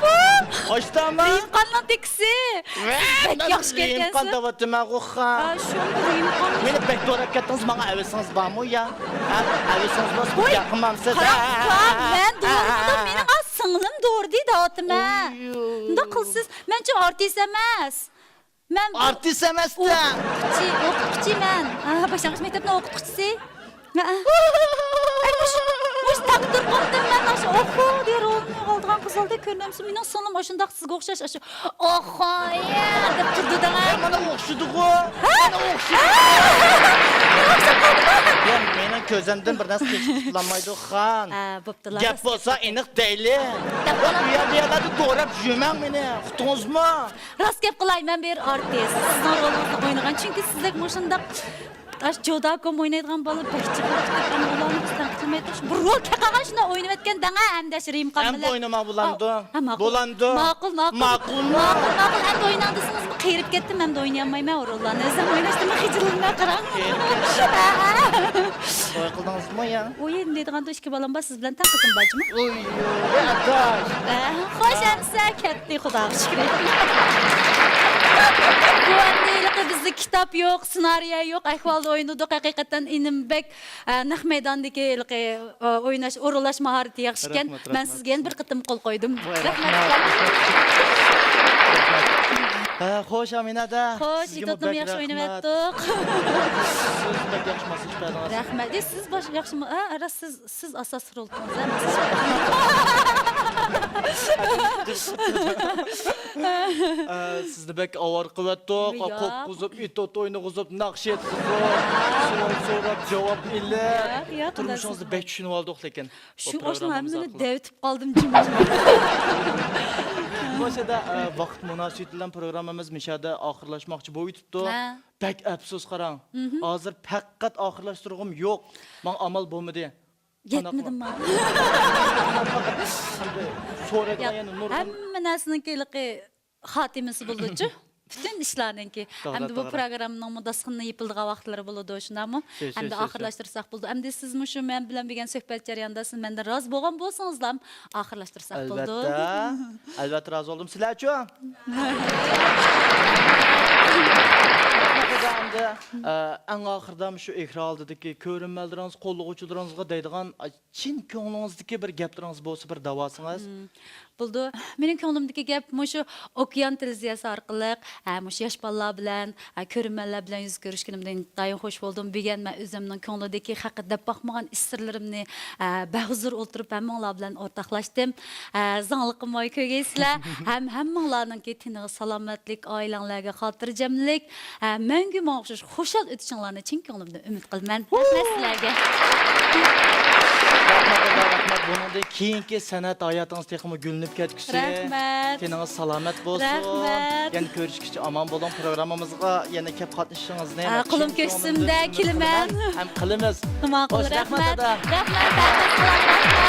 Hoştama. Rimqanning teksi. Bek yaxshi ketgansiz. Rimqan davatıma qo'ygan. Shu Rimqan. Meni bek to'rab ketdingiz, menga avisangiz bormi ya? Avisangiz bo'lsa yaqinmamsiz. Men doğrudan mening singlim doğru deydi otime. Nda qilsiz? Menchi artist emas. Men Artist emasdan. o'qituvchi men. Boshlang'ich maktabning o'qituvchisi. Mush taqdir qildim men shu o'qu der rolni oldigan qizalda ko'rmamsiz. Mening singlim o'shundaq sizga o'xshash shu oxoya deb turdi-da. Mana o'xshidi-ku. Mana o'xshidi. Mening ko'zimdan bir narsa kechiklanmaydi, xon. Bo'ptilar. Gap bo'lsa aniq deyli. Bu yerda to'rab yurmang meni. Uqdingizmi? Rost gap qilay, men bir artist. Sizning rolingizni o'ynagan, chunki sizlik mushundaq Jodakom o'ynaydigan bola bekchi bo'lib ularni bizdan qilmaydi. Bu rol kaqagan shuni o'ynab etgan danga hamda Rimqan bilan. Ham o'ynama bo'landi. Bo'landi. Ma'qul. Endi o'ynandingiz, qiyirib ketdim, men o'ynayolmayman o rollarni. O'zim o'ynashdim, hijillanmay qarang. To'y qildingizmi ya? O'yin deydiganda ikki bolam bor, siz bilan taqizim bajmi? Oy, adash. Xo'sh, amsa katta xudoga shukr. Bu andayliqi bizda kitob yo'q, ssenariy yo'q, ahvolda o'ynadik. Haqiqatan Inimbek naq maydondagi o'ynash, o'rinlash mahorati yaxshi ekan. Men sizga endi bir qitim qo'l qo'ydim. Rahmat. Xo'sh, Aminada. Xo'sh, itotim yaxshi o'ynayaptik. Siz bak yaxshimisiz chiqardingiz. Rahmat. Siz bosh yaxshimi? Siz asos rol Sizni bek avor qilyaptik, qo'q quzib, itot o'ynag'izib, naqsh etkizib, savol so'rab, javob ilib. Turmushingizni bek tushunib oldik lekin. Shu oshni hammani davitib qoldim juma. Boshida vaqt munosabati bilan programmamiz mishada oxirlashmoqchi bo'libdi. Bek afsus qarang. Hozir faqat oxirlashtirg'im yo'q. Men amal bo'lmadi. Yetmedim men. Hamma narsaniki xotimasi bo'ldi-chi. Bütün işlarınki. Hem de bu programın mudasxınına yapıldığı vaxtları buludu şundamı? Hem de ahırlaştırsak buldu. Hem de siz muşu men bilen bilgen söhbet jarayandasın. Men de razı bolgan bolsanızlar ahırlaştırsak buldu. Elbette razı oldum. Sizlerçi? En ahırda şu ekran aldıdaki körünmeldiriniz, qo'lluğucularınızga deydigan chin ko'nglingizdagi bir gaplarınız bo'lsa bir davasınız. Buldu. Mening ko'nglimdagi gap mushu okean televiziyasi orqali, mushu yosh bolalar bilan, ko'rinmalar bilan yuz ko'rishganimdan doim xush bo'ldim. Bilgan men o'zimning ko'nglimdagi haqida baxmagan istirlarimni bahuzur o'tirib hammalar bilan o'rtoqlashdim. Zangliqimni ko'rgaysizlar. Hammalarning tiniga salomatlik, oilanglarga xotirjamlik, mangu o'xshash xushal o'tishinglarni chin ko'nglimdan umid qilaman. Rahmat sizlarga. Rahmat. Bundan keyingi san'at hayotingiz texmi gulnib ketgusi. Rahmat. Teningiz salomat bo'lsin. Rahmat. Yani ko'rishguncha omon bo'ling. Programmamizga yana kelib qatnashishingizni Qo'lim ko'ksimda keliman. Ham qilamiz. Ma'qul, rahmat. Rahmat. Rahmat.